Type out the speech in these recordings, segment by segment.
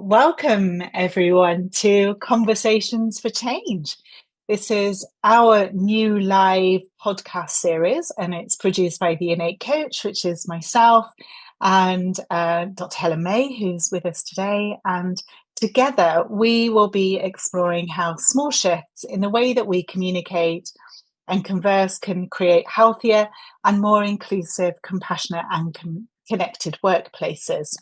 welcome everyone to Conversations for Change. This is our new live podcast series, and it's produced by The Innate Coach, which is myself and Dr. Helen May, who's with us today. And together we will be exploring how small shifts in the way that we communicate and converse can create healthier and more inclusive, compassionate, and connected workplaces.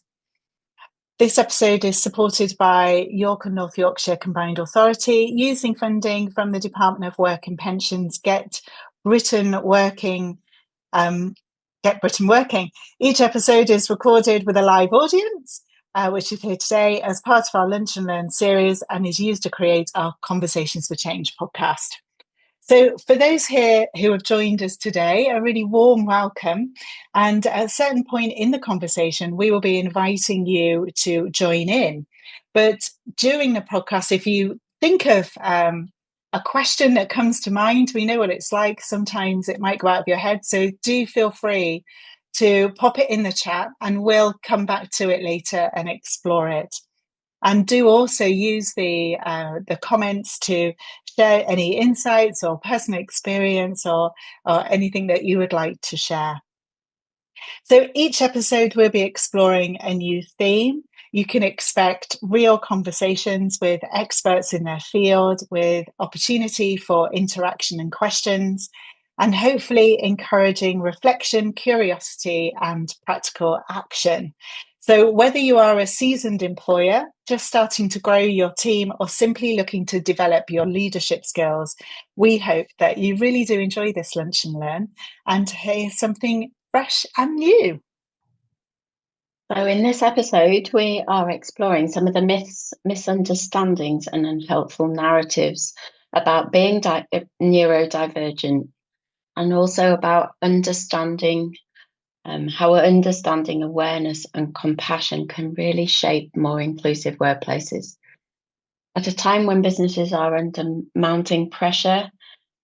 This episode is supported by York and North Yorkshire Combined Authority, using funding from the Department of Work and Pensions Get Britain Working. Each episode is recorded with a live audience, which is here today as part of our Lunch and Learn series and is used to create our Conversations for Change podcast. So for those here who have joined us today, a really warm welcome. And at a certain point in the conversation, we will be inviting you to join in. But during the podcast, if you think of a question that comes to mind, we know what it's like. Sometimes it might go out of your head. So do feel free to pop it in the chat and we'll come back to it later and explore it. And do also use the comments to share any insights or personal experience or anything that you would like to share. So each episode we'll be exploring a new theme. You can expect real conversations with experts in their field, with opportunity for interaction and questions, and hopefully encouraging reflection, curiosity, and practical action. So whether you are a seasoned employer, just starting to grow your team, or simply looking to develop your leadership skills, we hope that you really do enjoy this Lunch and Learn and hear something fresh and new. So in this episode, we are exploring some of the myths, misunderstandings, and unhelpful narratives about being neurodivergent, and also about understanding how understanding, awareness, and compassion can really shape more inclusive workplaces. At a time when businesses are under mounting pressure,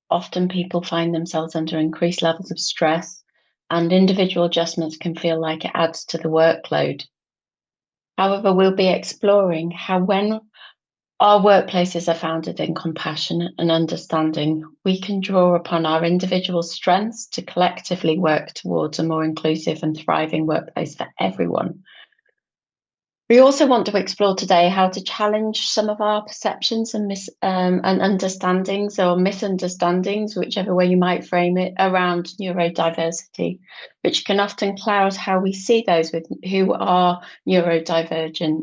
often people find themselves under increased levels of stress, and individual adjustments can feel like it adds to the workload. However, we'll be exploring how, when our workplaces are founded in compassion and understanding, we can draw upon our individual strengths to collectively work towards a more inclusive and thriving workplace for everyone. We also want to explore today how to challenge some of our perceptions and understandings or misunderstandings, whichever way you might frame it, around neurodiversity, which can often cloud how we see those who are neurodivergent,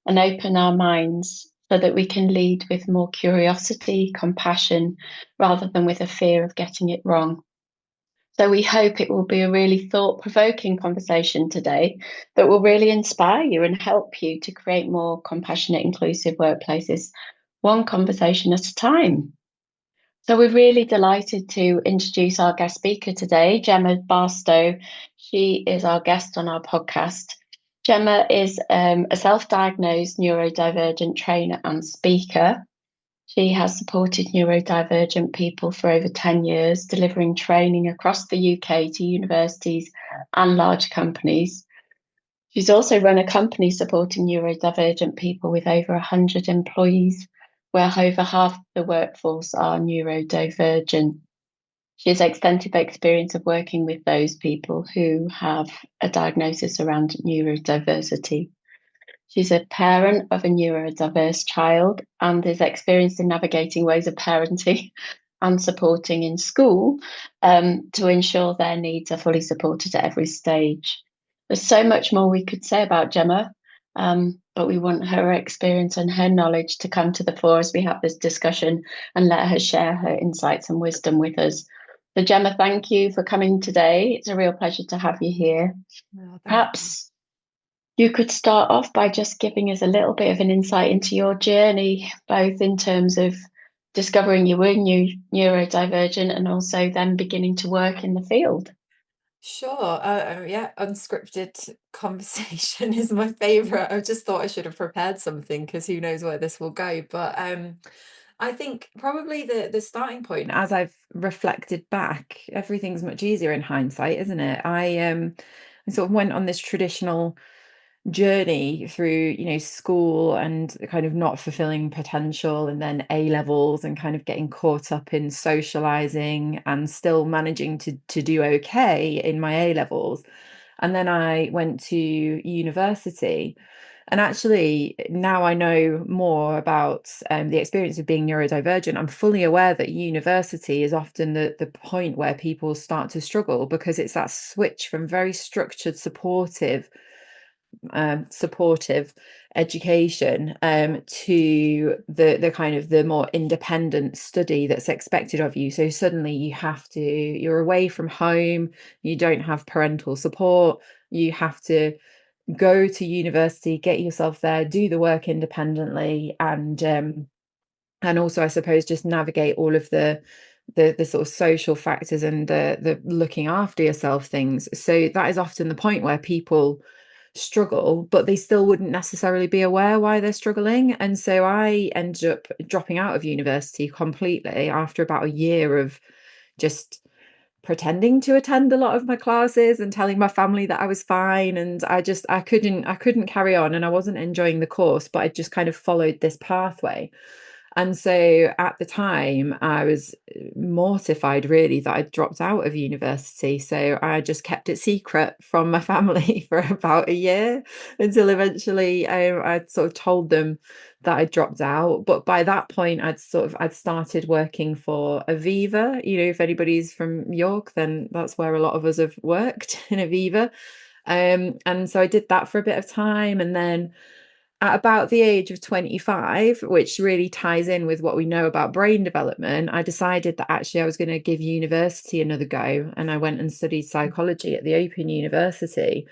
and open our minds so that we can lead with more curiosity, compassion, rather than with a fear of getting it wrong. So we hope it will be a really thought-provoking conversation today that will really inspire you and help you to create more compassionate, inclusive workplaces, one conversation at a time. So we're really delighted to introduce our guest speaker today, Gemma Barstow. She is our guest on our podcast. Gemma is a self-diagnosed neurodivergent trainer and speaker. She has supported neurodivergent people for over 10 years, delivering training across the UK to universities and large companies. She's also run a company supporting neurodivergent people with over 100 employees, where over half the workforce are neurodivergent. She has extensive experience of working with those people who have a diagnosis around neurodiversity. She's a parent of a neurodiverse child and is experienced in navigating ways of parenting and supporting in school to ensure their needs are fully supported at every stage. There's so much more we could say about Gemma, but we want her experience and her knowledge to come to the fore as we have this discussion and let her share her insights and wisdom with us. So Gemma, thank you for coming today. It's a real pleasure to have you here. Perhaps you could start off by just giving us a little bit of an insight into your journey, both in terms of discovering you were neurodivergent and also then beginning to work in the field. Sure. Yeah, unscripted conversation is my favorite. I just thought I should have prepared something because who knows where this will go. But I think probably the starting point, as I've reflected back, everything's much easier in hindsight, isn't it? I sort of went on this traditional journey through, school and kind of not fulfilling potential, and then A levels and kind of getting caught up in socializing and still managing to do okay in my A levels. And then I went to university. And actually, now I know more about the experience of being neurodivergent. I'm fully aware that university is often the point where people start to struggle, because it's that switch from very structured, supportive education to the kind of the more independent study that's expected of you. So suddenly you're away from home, you don't have parental support, you have to go to university, get yourself there, do the work independently, and also, I suppose, just navigate all of the sort of social factors and the looking after yourself things. So that is often the point where people struggle, but they still wouldn't necessarily be aware why they're struggling. And so I ended up dropping out of university completely after about a year of just pretending to attend a lot of my classes and telling my family that I was fine, and I couldn't carry on, and I wasn't enjoying the course, but I just kind of followed this pathway. And so at the time, I was mortified, really, that I'd dropped out of university. So I just kept it secret from my family for about a year, until eventually I'd sort of told them that I dropped out. But by that point, I'd started working for Aviva. If anybody's from York, then that's where a lot of us have worked, in Aviva. And so I did that for a bit of time, and then at about the age of 25, which really ties in with what we know about brain development, I decided that actually I was going to give university another go. And I went and studied psychology at the Open University.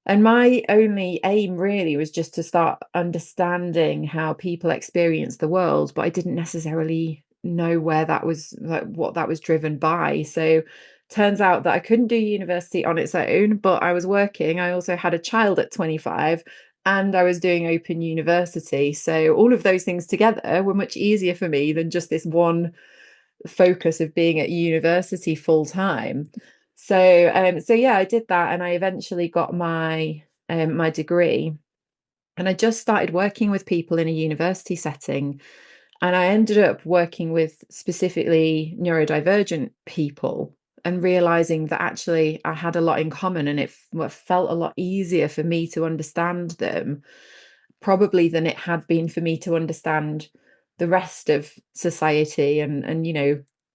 And my only aim really was just to start understanding how people experience the world, but I didn't necessarily know where that was, like, what that was driven by. So turns out that I couldn't do university on its own, but I was working. I also had a child at 25, and I was doing Open University. So all of those things together were much easier for me than just this one focus of being at university full time. So yeah, I did that, and I eventually got my my degree, and I just started working with people in a university setting, and I ended up working with specifically neurodivergent people, and realizing that actually I had a lot in common, and it felt a lot easier for me to understand them, probably, than it had been for me to understand the rest of society and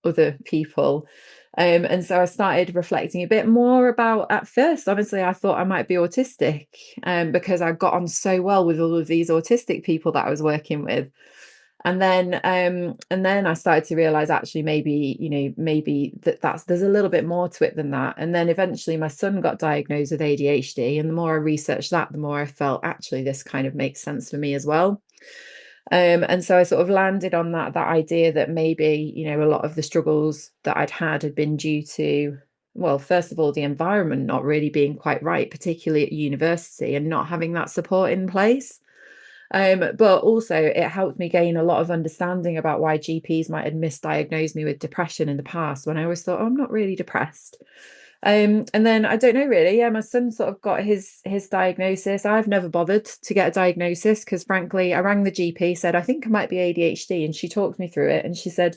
other people. And so I started reflecting a bit more about, at first, honestly, I thought I might be autistic, because I got on so well with all of these autistic people that I was working with. And then I started to realize, actually, maybe that's there's a little bit more to it than that. And then eventually my son got diagnosed with ADHD, and the more I researched that, the more I felt, actually, this kind of makes sense for me as well. And so I sort of landed on that idea that maybe, a lot of the struggles that I'd had been due to, well, first of all, the environment not really being quite right, particularly at university, and not having that support in place. But also it helped me gain a lot of understanding about why GPs might have misdiagnosed me with depression in the past, when I always thought, oh, I'm not really depressed. And then I don't know, really. Yeah, my son sort of got his diagnosis. I've never bothered to get a diagnosis, because frankly, I rang the GP, said, I think I might be ADHD, and she talked me through it, and she said,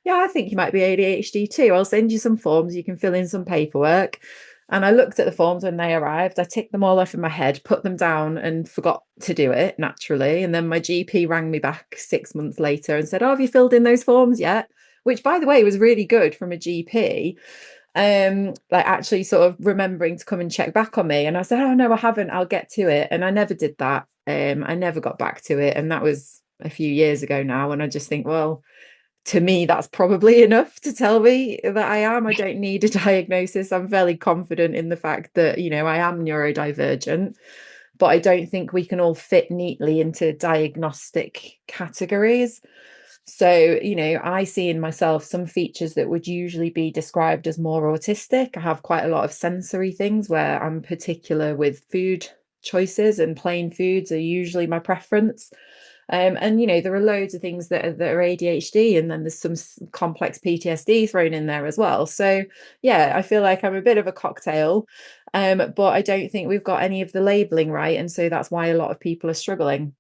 yeah, I think you might be ADHD too. I'll send you some forms, you can fill in some paperwork. And I looked at the forms when they arrived. I ticked them all off in my head, put them down, and forgot to do it, naturally. And then my GP rang me back 6 months later and said, oh, have you filled in those forms yet? Which, by the way, was really good from a GP. Like, actually sort of remembering to come and check back on me. And I said, oh, no, I haven't. I'll get to it. And I never did that. I never got back to it. And that was a few years ago now. And I just think, well, to me, that's probably enough to tell me that I don't need a diagnosis. I'm fairly confident in the fact that, I am neurodivergent, but I don't think we can all fit neatly into diagnostic categories. So, I see in myself some features that would usually be described as more autistic. I have quite a lot of sensory things where I'm particular with food choices, and plain foods are usually my preference. And there are loads of things that are ADHD, and then there's some complex PTSD thrown in there as well. So yeah, I feel like I'm a bit of a cocktail. But I don't think we've got any of the labeling right, and so that's why a lot of people are struggling.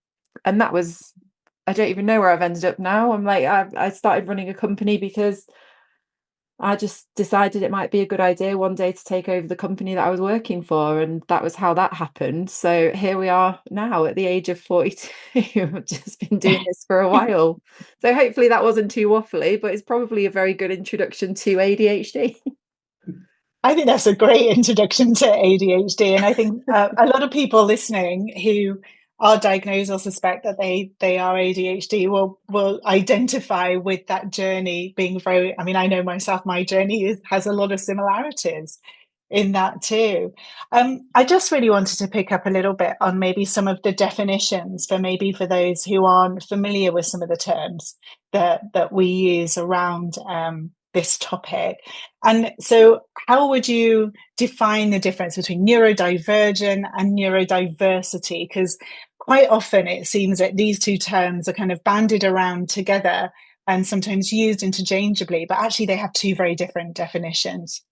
And that was, I don't even know where I've ended up now. I'm like, I started running a company because I just decided it might be a good idea one day to take over the company that I was working for, and that was how that happened. So here we are now at the age of 42. I've just been doing this for a while. So hopefully that wasn't too waffly, but it's probably a very good introduction to ADHD. I think that's a great introduction to ADHD. And I think a lot of people listening who are diagnosed or suspect that they are ADHD will identify with that journey being very, I mean, I know myself, my journey has a lot of similarities in that too. I just really wanted to pick up a little bit on maybe some of the definitions for those who aren't familiar with some of the terms that we use around this topic. And so how would you define the difference between neurodivergent and neurodiversity? Because quite often it seems that these two terms are kind of bandied around together and sometimes used interchangeably, but actually they have two very different definitions.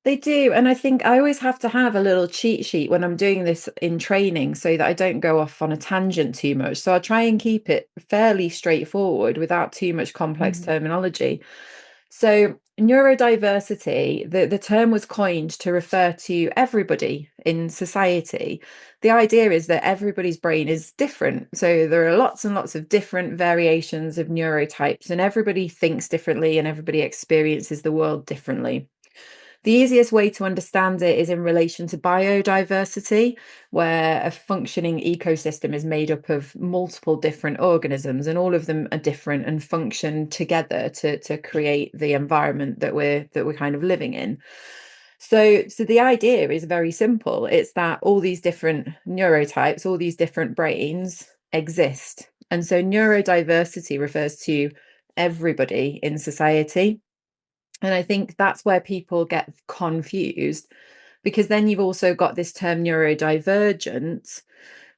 They do. And I think I always have to have a little cheat sheet when I'm doing this in training so that I don't go off on a tangent too much. So I try and keep it fairly straightforward without too much complex terminology. So neurodiversity, the term was coined to refer to everybody in society. The idea is that everybody's brain is different. So there are lots and lots of different variations of neurotypes, and everybody thinks differently and everybody experiences the world differently. The easiest way to understand it is in relation to biodiversity, where a functioning ecosystem is made up of multiple different organisms, and all of them are different and function together to create the environment that we're kind of living in. So the idea is very simple. It's that all these different neurotypes, all these different brains exist. And so neurodiversity refers to everybody in society. And I think that's where people get confused, because then you've also got this term neurodivergent,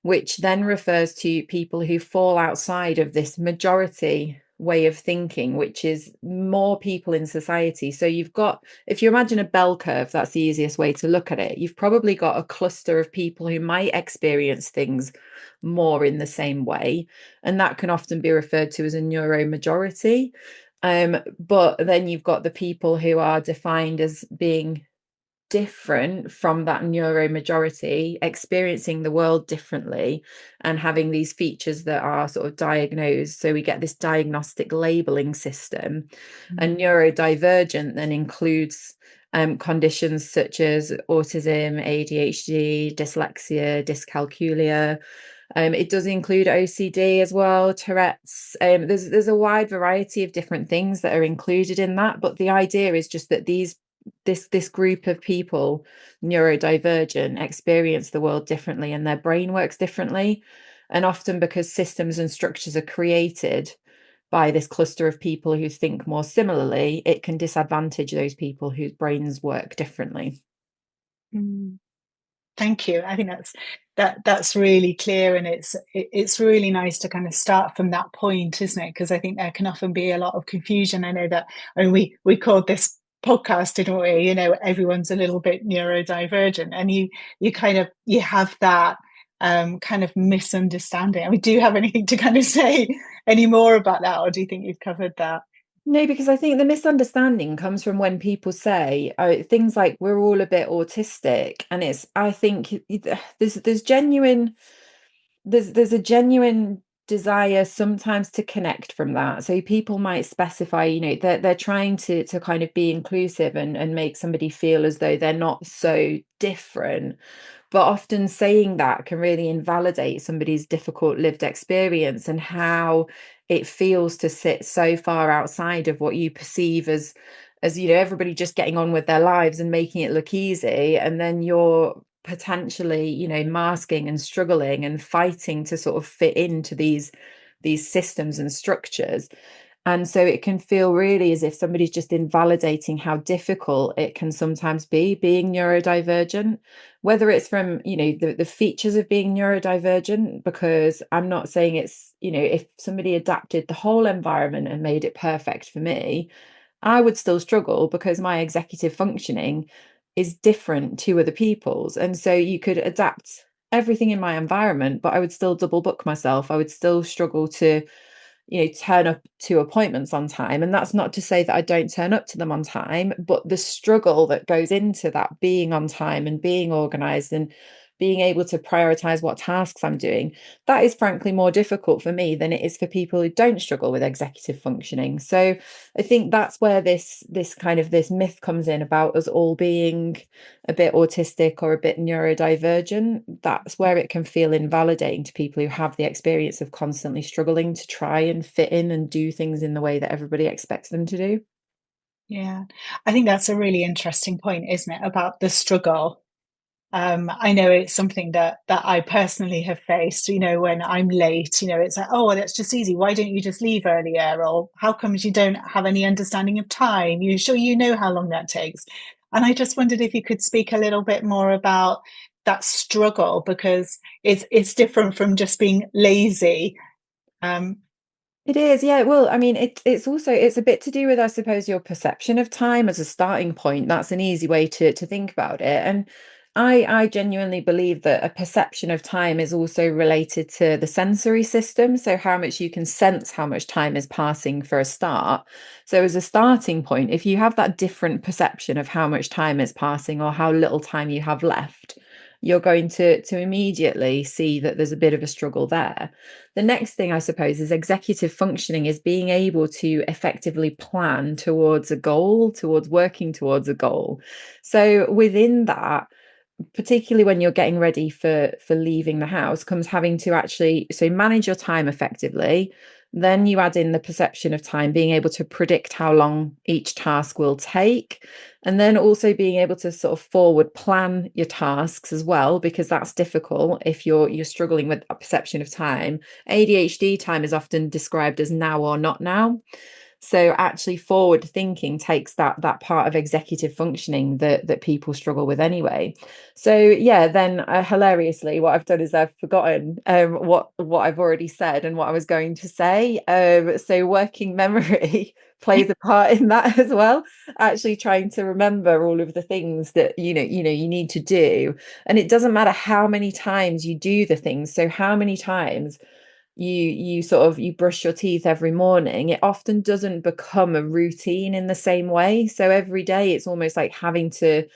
which then refers to people who fall outside of this majority way of thinking, which is more people in society. So you've got, if you imagine a bell curve, that's the easiest way to look at it. You've probably got a cluster of people who might experience things more in the same way. And that can often be referred to as a neuromajority. But then you've got the people who are defined as being different from that neuromajority, experiencing the world differently and having these features that are sort of diagnosed. So we get this diagnostic labeling system. And neurodivergent then includes conditions such as autism, ADHD, dyslexia, dyscalculia. It does include OCD as well, Tourette's. There's a wide variety of different things that are included in that, but the idea is just that this group of people, neurodivergent, experience the world differently and their brain works differently. And often because systems and structures are created by this cluster of people who think more similarly, it can disadvantage those people whose brains work differently. Thank you. I think that's really clear, and it's really nice to kind of start from that point, isn't it? Because I think there can often be a lot of confusion. I know that, I mean, we called this podcast, didn't we? You know, everyone's a little bit neurodivergent, and you have that kind of misunderstanding. I mean, do you have anything to kind of say any more about that, or do you think you've covered that? No, because I think the misunderstanding comes from when people say things like we're all a bit autistic, and I think there's genuine there's a genuine desire sometimes to connect from that. So people might specify, you know, they're trying to kind of be inclusive and make somebody feel as though they're not so different. But often saying that can really invalidate somebody's difficult lived experience and how it feels to sit so far outside of what you perceive as you know, everybody just getting on with their lives and making it look easy, and then you're potentially, you know, masking and struggling and fighting to sort of fit into these systems and structures. And so it can feel really as if somebody's just invalidating how difficult it can sometimes be being neurodivergent, whether it's from, you know, the features of being neurodivergent, because I'm not saying it's, you know, if somebody adapted the whole environment and made it perfect for me, I would still struggle because my executive functioning is different to other people's. And so you could adapt everything in my environment, but I would still double book myself. I would still struggle to, turn up to appointments on time. And that's not to say that I don't turn up to them on time, but the struggle that goes into that, being on time and being organized and being able to prioritize what tasks I'm doing, that is frankly more difficult for me than it is for people who don't struggle with executive functioning. So I think that's where this kind of this myth comes in about us all being a bit autistic or a bit neurodivergent. That's where it can feel invalidating to people who have the experience of constantly struggling to try and fit in and do things in the way that everybody expects them to do. Yeah, I think that's a really interesting point, isn't it, about the struggle. I know it's something that I personally have faced, when I'm late, it's like, oh, well, that's just easy. Why don't you just leave earlier? Or how comes you don't have any understanding of time? You sure you know how long that takes? And I just wondered if you could speak a little bit more about that struggle, because it's different from just being lazy. It is, yeah. Well, I mean, it's also, it's a bit to do with, I suppose, your perception of time as a starting point. That's an easy way to think about it. And I genuinely believe that a perception of time is also related to the sensory system. So how much you can sense how much time is passing for a start. So as a starting point, if you have that different perception of how much time is passing or how little time you have left, you're going to immediately see that there's a bit of a struggle there. The next thing, I suppose, is executive functioning is being able to effectively plan towards a goal, towards working towards a goal. So within that, particularly when you're getting ready for leaving the house, comes having to actually manage your time effectively. Then you add in the perception of time, being able to predict how long each task will take, and then also being able to sort of forward plan your tasks as well, because that's difficult if you're struggling with a perception of time. ADHD time is often described as now or not now. So actually forward thinking takes that part of executive functioning that people struggle with anyway. So yeah, then hilariously, what I've done is I've forgotten what I've already said and what I was going to say. So working memory plays a part in that as well. Actually trying to remember all of the things that you need to do, and it doesn't matter how many times you do the things. So how many times you brush your teeth every morning, it often doesn't become a routine in the same way. So every day it's almost like having to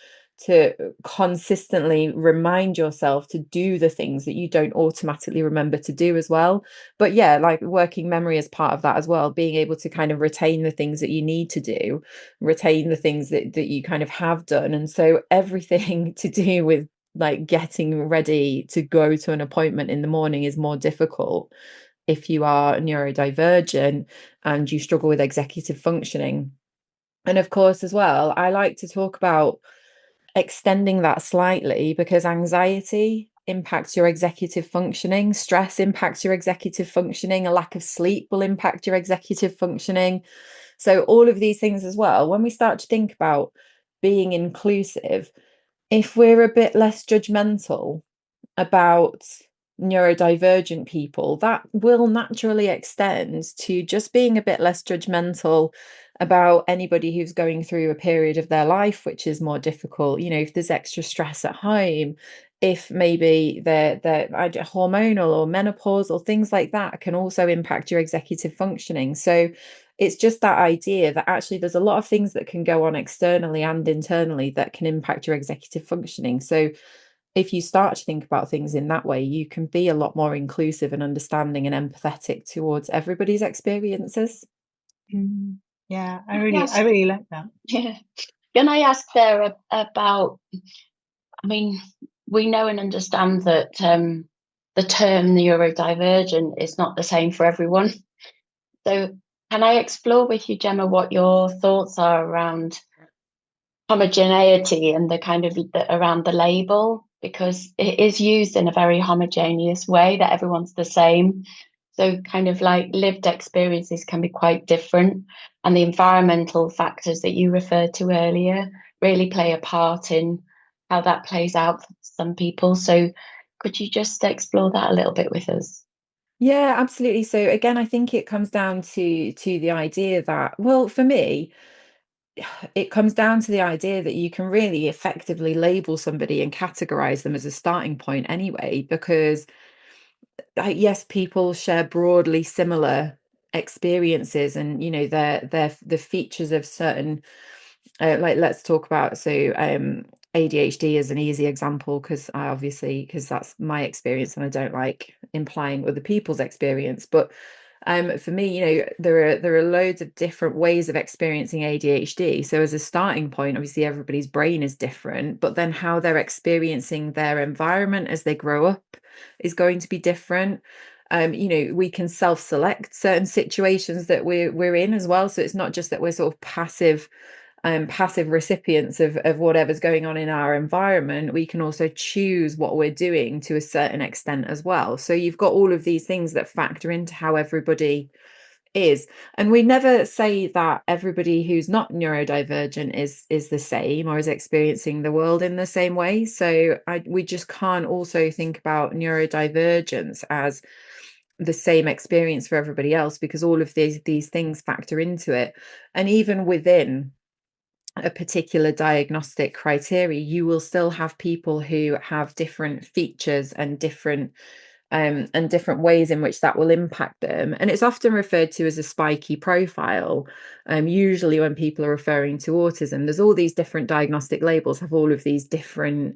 consistently remind yourself to do the things that you don't automatically remember to do as well. But yeah, like working memory is part of that as well, being able to kind of retain the things that you need to do, retain the things that you kind of have done. And so everything to do with like getting ready to go to an appointment in the morning is more difficult if you are neurodivergent and you struggle with executive functioning. And of course, as well, I like to talk about extending that slightly, because anxiety impacts your executive functioning, stress impacts your executive functioning, a lack of sleep will impact your executive functioning. So all of these things as well, when we start to think about being inclusive, if we're a bit less judgmental about neurodivergent people, that will naturally extend to just being a bit less judgmental about anybody who's going through a period of their life which is more difficult. If there's extra stress at home, if maybe they're hormonal or menopause or things like that, can also impact your executive functioning. So it's just that idea that actually there's a lot of things that can go on externally and internally that can impact your executive functioning. So if you start to think about things in that way, you can be a lot more inclusive and understanding and empathetic towards everybody's experiences. Yeah, I really like that. Yeah. Can I ask there about, I mean, we know and understand that the term neurodivergent is not the same for everyone. So can I explore with you, Gemma, what your thoughts are around homogeneity and the kind of around the label, because it is used in a very homogeneous way that everyone's the same. So kind of like lived experiences can be quite different, and the environmental factors that you referred to earlier really play a part in how that plays out for some people. So could you just explore that a little bit with us? Yeah, absolutely. So again, I think it comes down to the idea that, well, for me, it comes down to the idea that you can really effectively label somebody and categorize them as a starting point anyway, because yes, people share broadly similar experiences, and the features of certain like, let's talk about, so ADHD is an easy example, because that's my experience and I don't like implying other people's experience. But for me, there are loads of different ways of experiencing ADHD. So as a starting point, obviously everybody's brain is different, but then how they're experiencing their environment as they grow up is going to be different. We can self-select certain situations that we're in as well. So it's not just that we're sort of passive recipients of whatever's going on in our environment. We can also choose what we're doing to a certain extent as well. So you've got all of these things that factor into how everybody is. And we never say that everybody who's not neurodivergent is the same or is experiencing the world in the same way. So we just can't also think about neurodivergence as the same experience for everybody else, because all of these things factor into it. And even within a particular diagnostic criteria, you will still have people who have different features and different ways in which that will impact them. And it's often referred to as a spiky profile. Usually when people are referring to autism, there's all these different diagnostic labels, have all of these different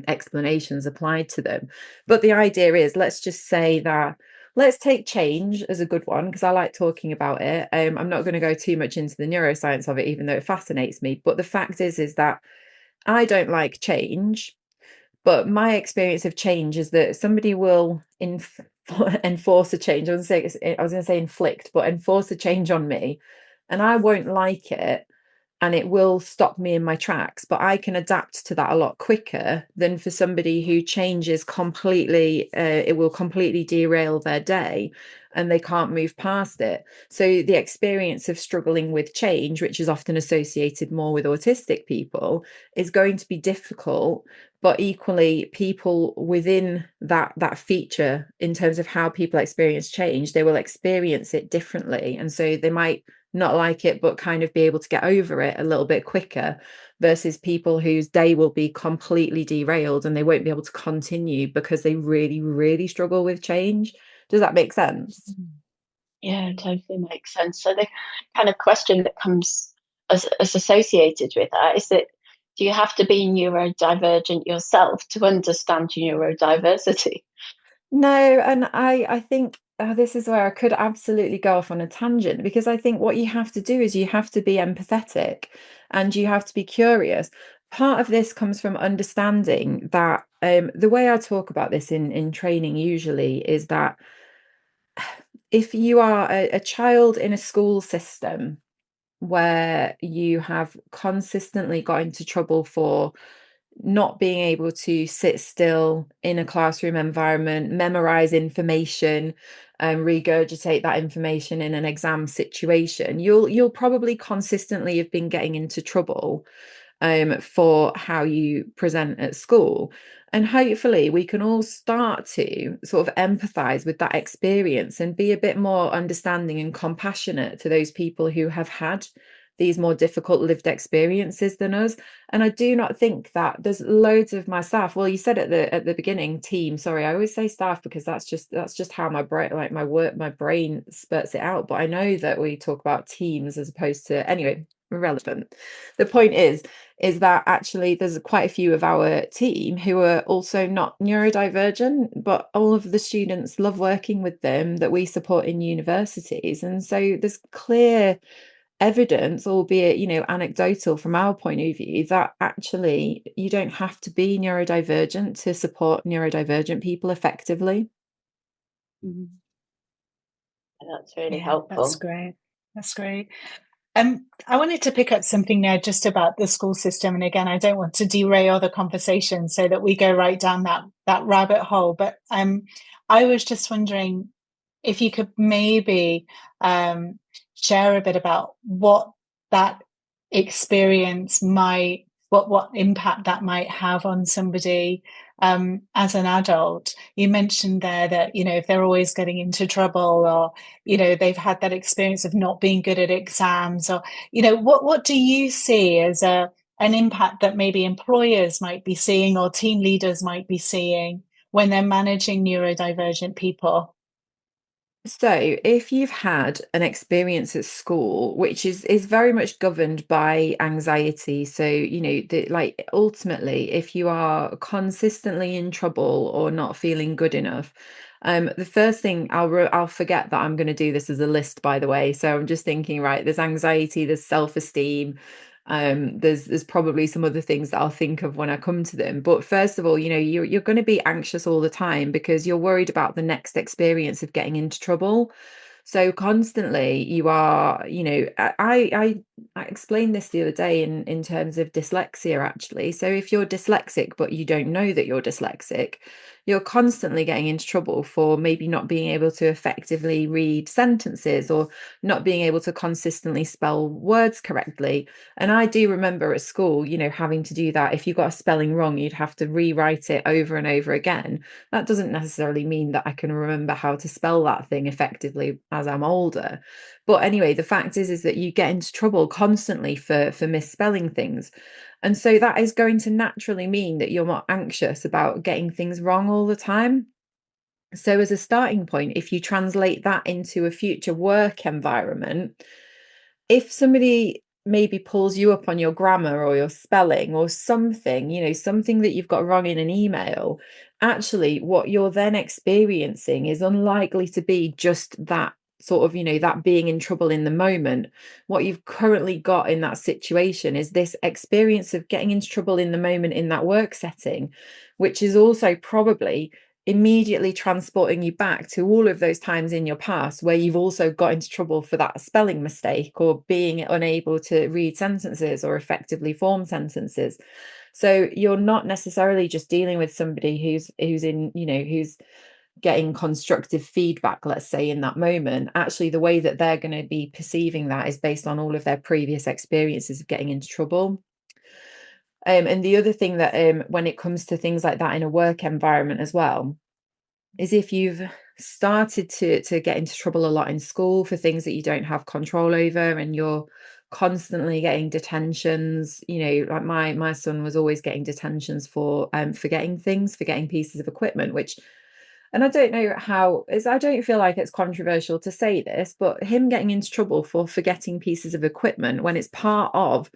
explanations applied to them. But the idea is, let's just say that, let's take change as a good one, because I like talking about it. I'm not going to go too much into the neuroscience of it, even though it fascinates me. But the fact is that I don't like change. But my experience of change is that somebody will enforce a change. I was going to say inflict, but enforce a change on me, and I won't like it, and it will stop me in my tracks. But I can adapt to that a lot quicker than for somebody who changes completely. It will completely derail their day and they can't move past it. So the experience of struggling with change, which is often associated more with autistic people, is going to be difficult. But equally, people within that feature, in terms of how people experience change, they will experience it differently. And so they might not like it, but kind of be able to get over it a little bit quicker, versus people whose day will be completely derailed and they won't be able to continue because they really, really struggle with change. Does that make sense? Yeah, it totally makes sense. So the kind of question that comes as associated with that is that, do you have to be neurodivergent yourself to understand neurodiversity? No, and I think this is where I could absolutely go off on a tangent, because I think what you have to do is you have to be empathetic and you have to be curious. Part of this comes from understanding that the way I talk about this in training usually is that if you are a child in a school system where you have consistently got into trouble for not being able to sit still in a classroom environment, memorize information, and regurgitate that information in an exam situation, you'll probably consistently have been getting into trouble for how you present at school. And hopefully we can all start to sort of empathize with that experience and be a bit more understanding and compassionate to those people who have had these more difficult lived experiences than us. And I do not think that there's loads of my staff. Well, you said at the beginning, team. Sorry, I always say staff because that's just how my brain, like my brain spurts it out. But I know that we talk about teams as opposed to, anyway, irrelevant. The point is that actually there's quite a few of our team who are also not neurodivergent, but all of the students love working with them that we support in universities. And so there's clear evidence, albeit anecdotal from our point of view, that actually you don't have to be neurodivergent to support neurodivergent people effectively. Mm-hmm. That's really helpful. That's great. I wanted to pick up something now just about the school system. And again, I don't want to derail the conversation so that we go right down that rabbit hole. But I was just wondering if you could maybe share a bit about what that experience what impact that might have on somebody as an adult? You mentioned there that, if they're always getting into trouble, or, they've had that experience of not being good at exams, or, what do you see as an impact that maybe employers might be seeing or team leaders might be seeing when they're managing neurodivergent people? So, if you've had an experience at school, which is very much governed by anxiety, so like ultimately, if you are consistently in trouble or not feeling good enough, the first thing I'll forget that I'm going to do this as a list, by the way. So I'm just thinking, right? There's anxiety, there's self-esteem. There's probably some other things that I'll think of when I come to them. But first of all, you're going to be anxious all the time because you're worried about the next experience of getting into trouble. So constantly you are, I explained this the other day in terms of dyslexia, actually. So if you're dyslexic, but you don't know that you're dyslexic, you're constantly getting into trouble for maybe not being able to effectively read sentences, or not being able to consistently spell words correctly. And I do remember at school, having to do that. If you got a spelling wrong, you'd have to rewrite it over and over again. That doesn't necessarily mean that I can remember how to spell that thing effectively as I'm older. But anyway, the fact is that you get into trouble constantly for misspelling things. And so that is going to naturally mean that you're more anxious about getting things wrong all the time. So as a starting point, if you translate that into a future work environment, if somebody maybe pulls you up on your grammar or your spelling or something, something that you've got wrong in an email, actually what you're then experiencing is unlikely to be just that sort of, that being in trouble in the moment. What you've currently got in that situation is this experience of getting into trouble in the moment in that work setting, which is also probably immediately transporting you back to all of those times in your past where you've also got into trouble for that spelling mistake, or being unable to read sentences or effectively form sentences. So you're not necessarily just dealing with somebody who's getting constructive feedback, let's say, in that moment. Actually, the way that they're going to be perceiving that is based on all of their previous experiences of getting into trouble. And the other thing that when it comes to things like that in a work environment as well, is if you've started to get into trouble a lot in school for things that you don't have control over, and you're constantly getting detentions, like my son was always getting detentions for forgetting things, forgetting pieces of equipment, which, and I don't know how is, I don't feel like it's controversial to say this, but him getting into trouble for forgetting pieces of equipment when it's part of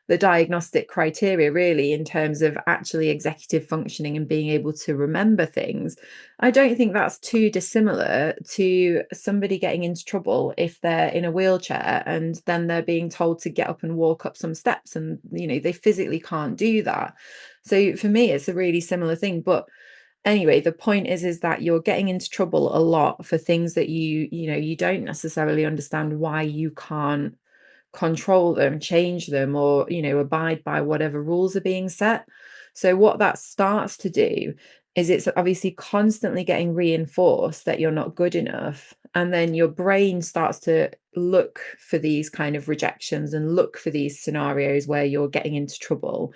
the diagnostic criteria, really, in terms of actually executive functioning and being able to remember things, I don't think that's too dissimilar to somebody getting into trouble if they're in a wheelchair and then they're being told to get up and walk up some steps, and they physically can't do that. So for me, it's a really similar thing. But anyway, the point is that you're getting into trouble a lot for things that you don't necessarily understand why you can't control them, change them, or abide by whatever rules are being set. So what that starts to do is it's obviously constantly getting reinforced that you're not good enough, and then your brain starts to look for these kind of rejections and look for these scenarios where you're getting into trouble.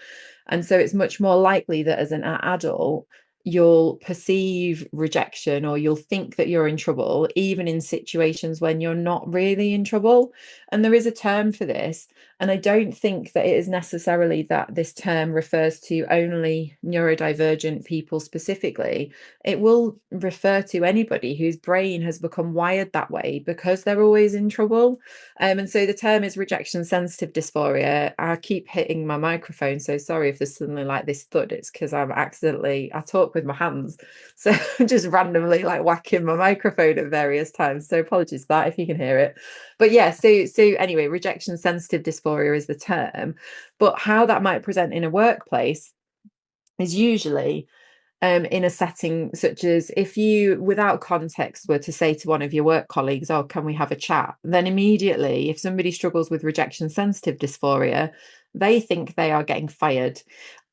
And so it's much more likely that as an adult you'll perceive rejection, or you'll think that you're in trouble even in situations when you're not really in trouble. And there is a term for this, and I don't think that it is necessarily that this term refers to only neurodivergent people specifically. It will refer to anybody whose brain has become wired that way because they're always in trouble. And so the term is rejection sensitive dysphoria. I keep hitting my microphone, so sorry if there's suddenly like this thud. It's because I talk with my hands, so I'm just randomly like whacking my microphone at various times. So apologies for that if you can hear it. But yeah, so anyway, rejection sensitive dysphoria is the term. But how that might present in a workplace is usually in a setting such as, if you, without context, were to say to one of your work colleagues, oh, can we have a chat? Then immediately, if somebody struggles with rejection sensitive dysphoria, they think they are getting fired,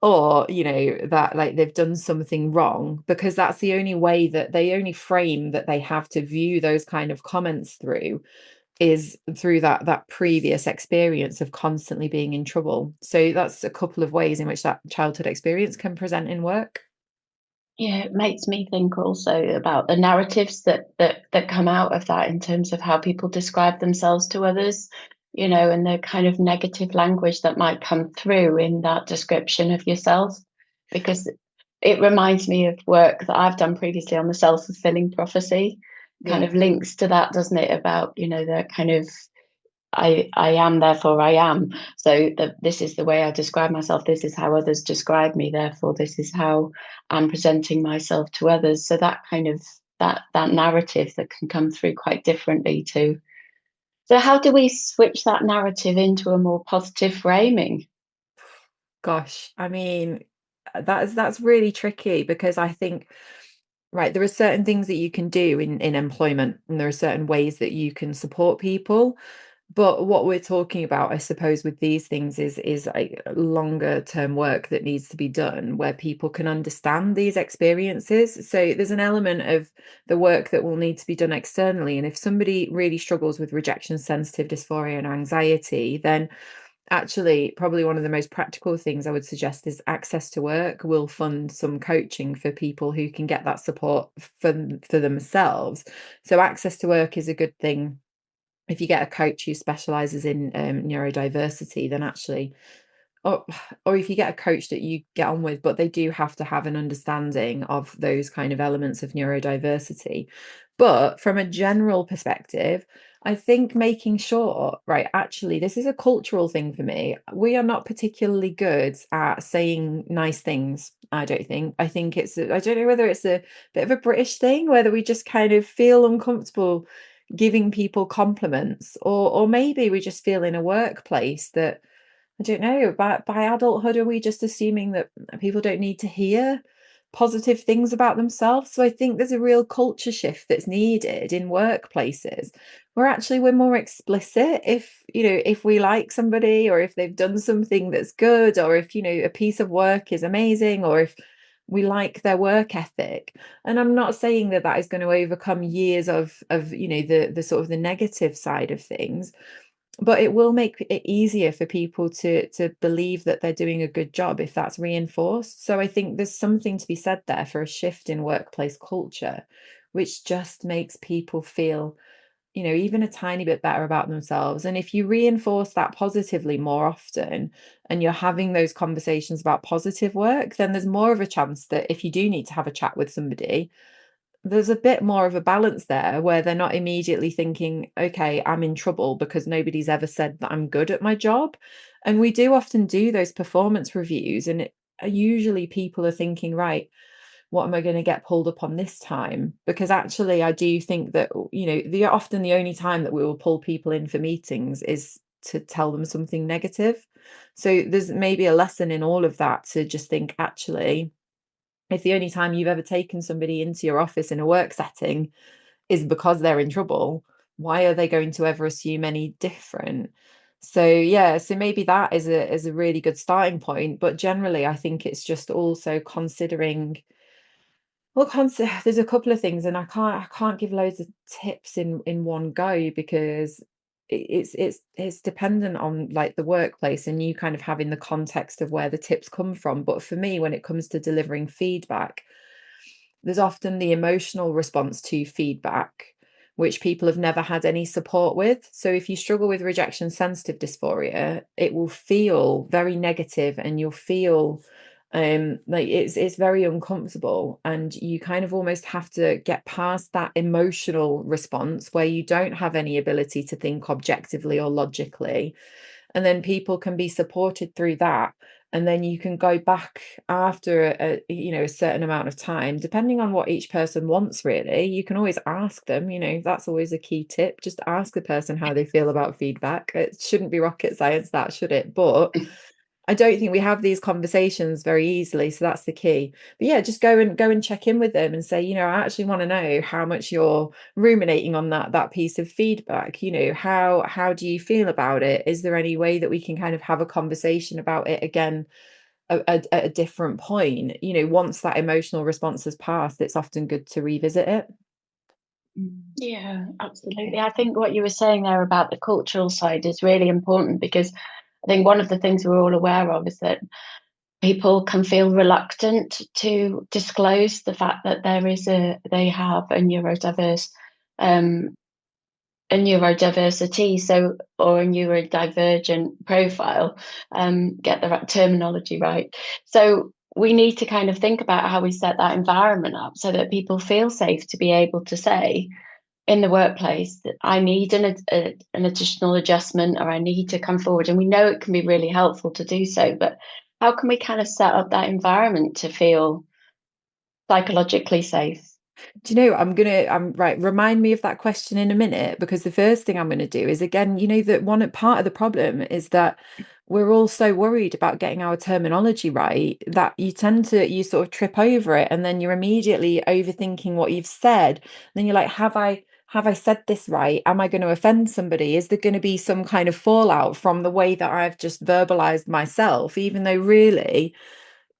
or that like they've done something wrong, because that's the only way, that the only frame that they have to view those kind of comments through is through that previous experience of constantly being in trouble. So that's a couple of ways in which that childhood experience can present in work. Yeah, it makes me think also about the narratives that come out of that in terms of how people describe themselves to others, and the kind of negative language that might come through in that description of yourself, because it reminds me of work that I've done previously on the self-fulfilling prophecy, kind of links to that, doesn't it? About, the kind of I am, therefore I am. So this is the way I describe myself. This is how others describe me. Therefore, this is how I'm presenting myself to others. So that kind of that narrative that can come through quite differently too. So how do we switch that narrative into a more positive framing? Gosh, I mean, that's really tricky, because I think, right, there are certain things that you can do in employment, and there are certain ways that you can support people. But what we're talking about, I suppose, with these things is like longer term work that needs to be done, where people can understand these experiences. So there's an element of the work that will need to be done externally. And if somebody really struggles with rejection sensitive dysphoria and anxiety, then actually probably one of the most practical things I would suggest is Access to Work will fund some coaching for people who can get that support for themselves. So Access to Work is a good thing. If you get a coach who specializes in neurodiversity, then actually, or if you get a coach that you get on with, but they do have to have an understanding of those kind of elements of neurodiversity. But from a general perspective, I think making sure, right, actually, this is a cultural thing for me. We are not particularly good at saying nice things, I don't think. I think I don't know whether it's a bit of a British thing, whether we just kind of feel uncomfortable giving people compliments, or maybe we just feel in a workplace that, I don't know, by adulthood, are we just assuming that people don't need to hear positive things about themselves? So I think there's a real culture shift that's needed in workplaces, where actually we're more explicit if we like somebody, or if they've done something that's good, or if a piece of work is amazing, or if we like their work ethic. And I'm not saying that that is going to overcome years of the sort of the negative side of things, but it will make it easier for people to believe that they're doing a good job if that's reinforced. So I think there's something to be said there for a shift in workplace culture, which just makes people feel, even a tiny bit better about themselves. And if you reinforce that positively more often, and you're having those conversations about positive work, then there's more of a chance that if you do need to have a chat with somebody, there's a bit more of a balance there, where they're not immediately thinking, okay, I'm in trouble because nobody's ever said that I'm good at my job. And we do often do those performance reviews, and usually people are thinking, right, what am I going to get pulled up on this time? Because actually, I do think that, often the only time that we will pull people in for meetings is to tell them something negative. So there's maybe a lesson in all of that, to just think, actually, if the only time you've ever taken somebody into your office in a work setting is because they're in trouble, why are they going to ever assume any different? So yeah, so maybe that is a really good starting point. But generally, I think it's just also considering, well, there's a couple of things, and I can't give loads of tips in one go, because it's dependent on like the workplace, and you kind of having the context of where the tips come from. But for me, when it comes to delivering feedback, there's often the emotional response to feedback, which people have never had any support with. So if you struggle with rejection sensitive dysphoria, it will feel very negative, and you'll feel like it's very uncomfortable, and you kind of almost have to get past that emotional response, where you don't have any ability to think objectively or logically, and then people can be supported through that. And then you can go back after a certain amount of time, depending on what each person wants. Really, you can always ask them, that's always a key tip. Just ask the person how they feel about feedback. It shouldn't be rocket science, that, should it? But I don't think we have these conversations very easily, so that's the key. But yeah, just go and check in with them and say, I actually want to know how much you're ruminating on that piece of feedback. How do you feel about it? Is there any way that we can kind of have a conversation about it again at a different point? Once that emotional response has passed, it's often good to revisit it. Yeah, absolutely. I think what you were saying there about the cultural side is really important, because I think one of the things we're all aware of is that people can feel reluctant to disclose the fact that they have a neurodiversity, or a neurodivergent profile, get the right terminology right. So we need to kind of think about how we set that environment up so that people feel safe to be able to say in the workplace that I need an additional adjustment, or I need to come forward. And we know it can be really helpful to do so, but how can we kind of set up that environment to feel psychologically safe? Do you know, I'm right, remind me of that question in a minute, because the first thing I'm going to do is, again, that one part of the problem is that we're all so worried about getting our terminology right that you sort of trip over it, and then you're immediately overthinking what you've said. And then you're like, have I said this right? Am I going to offend somebody? Is there going to be some kind of fallout from the way that I've just verbalized myself, even though really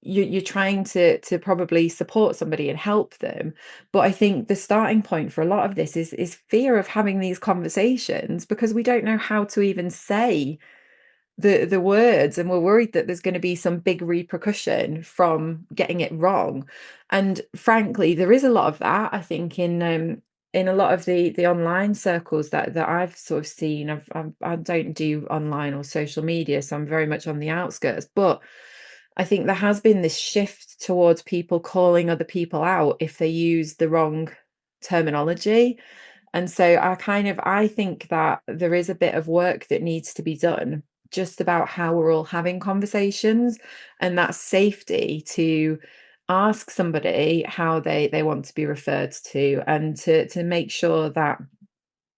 you're trying to probably support somebody and help them. But I think the starting point for a lot of this is fear of having these conversations, because we don't know how to even say the words, and we're worried that there's going to be some big repercussion from getting it wrong. And frankly, there is a lot of that, I think, in a lot of the online circles that I've sort of seen. I don't do online or social media, so I'm very much on the outskirts, but I think there has been this shift towards people calling other people out if they use the wrong terminology. And so I think that there is a bit of work that needs to be done just about how we're all having conversations, and that safety to ask somebody how they want to be referred to, and to make sure that,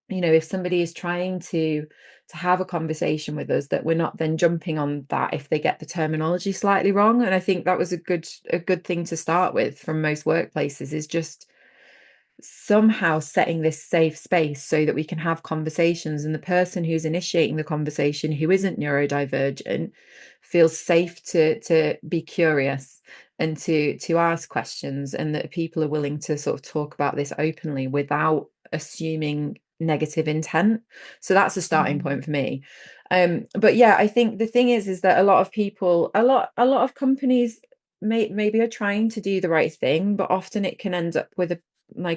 if somebody is trying to have a conversation with us, that we're not then jumping on that if they get the terminology slightly wrong. And I think that was a good thing to start with from most workplaces, is just somehow setting this safe space so that we can have conversations, and the person who's initiating the conversation, who isn't neurodivergent, feels safe to be curious and to ask questions, and that people are willing to sort of talk about this openly without assuming negative intent. So that's a starting point for me. But yeah, I think the thing is that a lot of people, a lot of companies maybe are trying to do the right thing, but often it can end up with a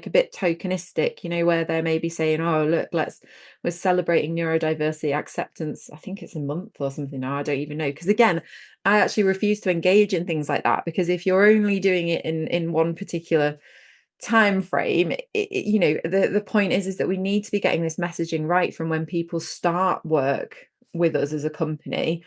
bit tokenistic, where they're maybe saying, oh look, we're celebrating neurodiversity acceptance, I think it's a month or something now, I don't even know, because again, I actually refuse to engage in things like that, because if you're only doing it in one particular time frame, the point is that we need to be getting this messaging right from when people start work with us as a company.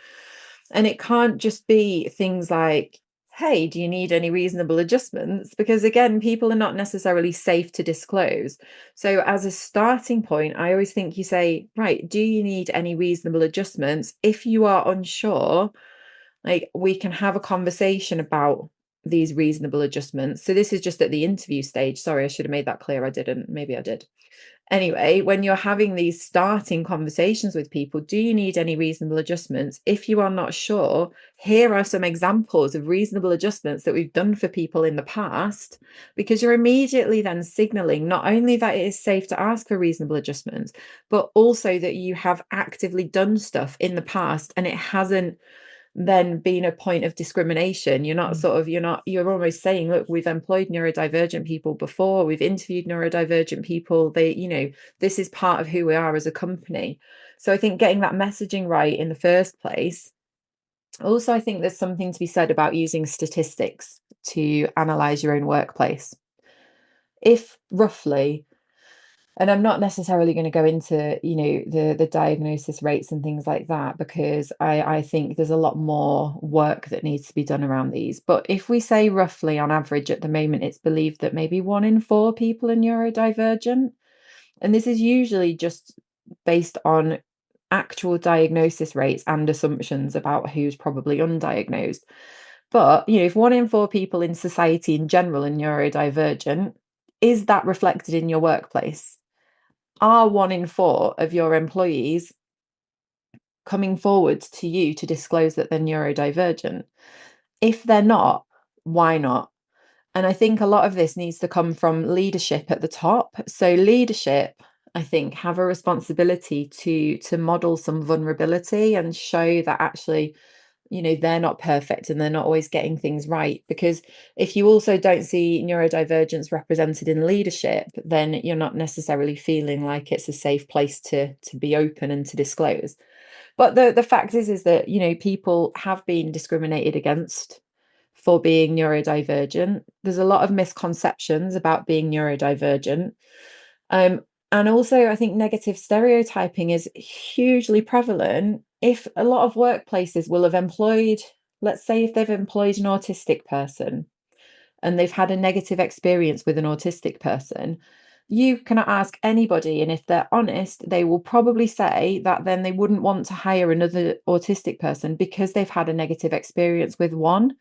And it can't just be things like, hey, do you need any reasonable adjustments? Because again, people are not necessarily safe to disclose. So as a starting point, I always think you say, right, do you need any reasonable adjustments? If you are unsure, we can have a conversation about these reasonable adjustments. So this is just at the interview stage. Sorry, I should have made that clear. I didn't. Maybe I did. Anyway, when you're having these starting conversations with people, do you need any reasonable adjustments? If you are not sure, here are some examples of reasonable adjustments that we've done for people in the past, because you're immediately then signaling not only that it is safe to ask for reasonable adjustments, but also that you have actively done stuff in the past and it hasn't then being a point of discrimination. You're you're almost saying, look, we've employed neurodivergent people before, we've interviewed neurodivergent people, this is part of who we are as a company. So I think getting that messaging right in the first place. Also, I think there's something to be said about using statistics to analyze your own workplace. If roughly, and I'm not necessarily going to go into, the diagnosis rates and things like that, because I think there's a lot more work that needs to be done around these. But if we say roughly on average at the moment, it's believed that maybe 1 in 4 people are neurodivergent. And this is usually just based on actual diagnosis rates and assumptions about who's probably undiagnosed. But, if 1 in 4 people in society in general are neurodivergent, is that reflected in your workplace? Are 1 in 4 of your employees coming forward to you to disclose that they're neurodivergent? If they're not, why not? And I think a lot of this needs to come from leadership at the top. So leadership, I think, have a responsibility to model some vulnerability and show that actually they're not perfect and they're not always getting things right. Because if you also don't see neurodivergence represented in leadership, then you're not necessarily feeling like it's a safe place to be open and to disclose. But the fact is that, people have been discriminated against for being neurodivergent. There's a lot of misconceptions about being neurodivergent. And also, I think negative stereotyping is hugely prevalent. If a lot of workplaces will have employed, let's say, if they've employed an autistic person and they've had a negative experience with an autistic person, you cannot ask anybody, and if they're honest, they will probably say that then they wouldn't want to hire another autistic person because they've had a negative experience with one.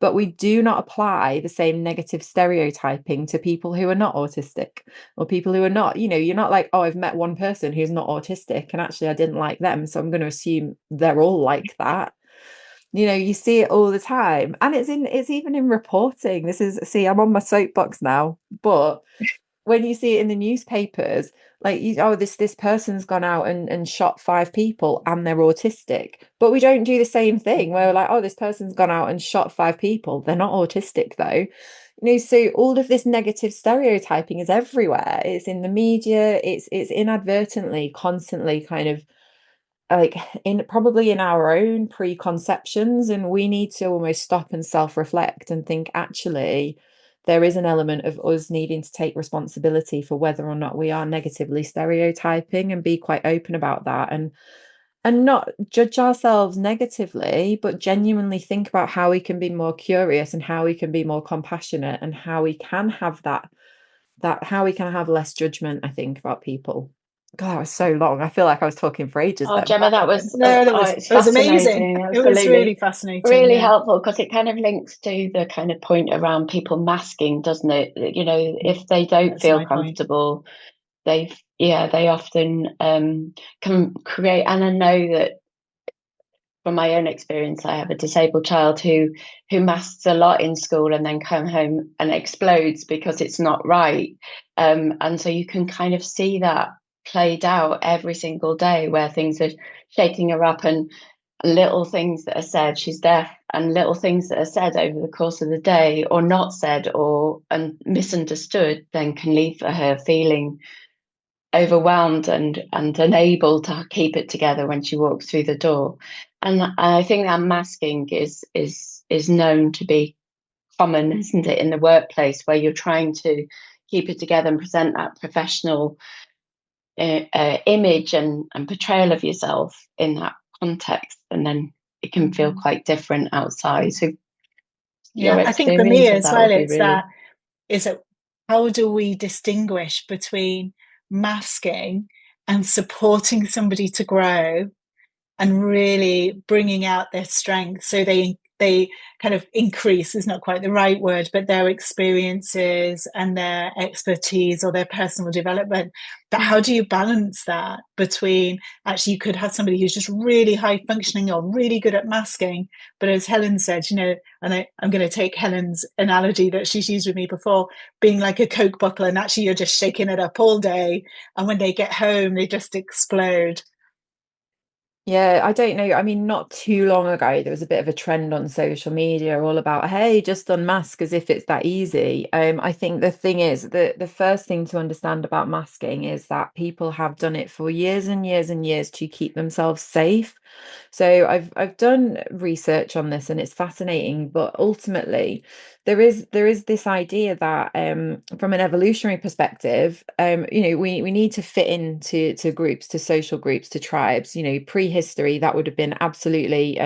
But we do not apply the same negative stereotyping to people who are not autistic, or people who are not, you're not like, oh, I've met one person who's not autistic and actually I didn't like them, so I'm going to assume they're all like that. You see it all the time, and it's even in reporting. I'm on my soapbox now, but when you see it in the newspapers, like, this person's gone out and shot 5 people and they're autistic, but we don't do the same thing where we're like, oh, this person's gone out and shot 5 people, they're not autistic though. So all of this negative stereotyping is everywhere. It's in the media, it's inadvertently constantly kind of like probably in our own preconceptions, and we need to almost stop and self-reflect and think, actually, there is an element of us needing to take responsibility for whether or not we are negatively stereotyping, and be quite open about that, and not judge ourselves negatively, but genuinely think about how we can be more curious and how we can be more compassionate and how we can have how we can have less judgment, I think, about people. God, that was so long. I feel like I was talking for ages. Oh, Gemma, that was it was amazing. Absolutely. It was really fascinating, really helpful, because it kind of links to the kind of point around people masking, doesn't it? If they don't feel comfortable, they often can create. And I know that from my own experience, I have a disabled child who masks a lot in school and then come home and explodes because it's not right. And so you can kind of see that played out every single day, where things are shaking her up, and little things that are said, she's deaf, and little things that are said over the course of the day, or not said, and misunderstood, then can leave her feeling overwhelmed and unable to keep it together when she walks through the door. And I think that masking is known to be common, isn't it, in the workplace, where you're trying to keep it together and present that professional image and portrayal of yourself in that context, and then it can feel quite different outside. So I think for me as well, it's really... that how do we distinguish between masking and supporting somebody to grow and really bringing out their strengths, so they kind of increase, is not quite the right word, but their experiences and their expertise or their personal development. But how do you balance that between, actually, you could have somebody who's just really high functioning or really good at masking, but as Helen said, and I'm going to take Helen's analogy that she's used with me before, being like a Coke bottle, and actually you're just shaking it up all day, and when they get home they just explode. Yeah, I don't know. I mean, not too long ago, there was a bit of a trend on social media all about, hey, just unmask, as if it's that easy. I think the thing is that the first thing to understand about masking is that people have done it for years and years and years to keep themselves safe. So I've done research on this, and it's fascinating, but ultimately there is this idea that from an evolutionary perspective, we need to fit into groups, to social groups, to tribes. Prehistory, that would have been absolutely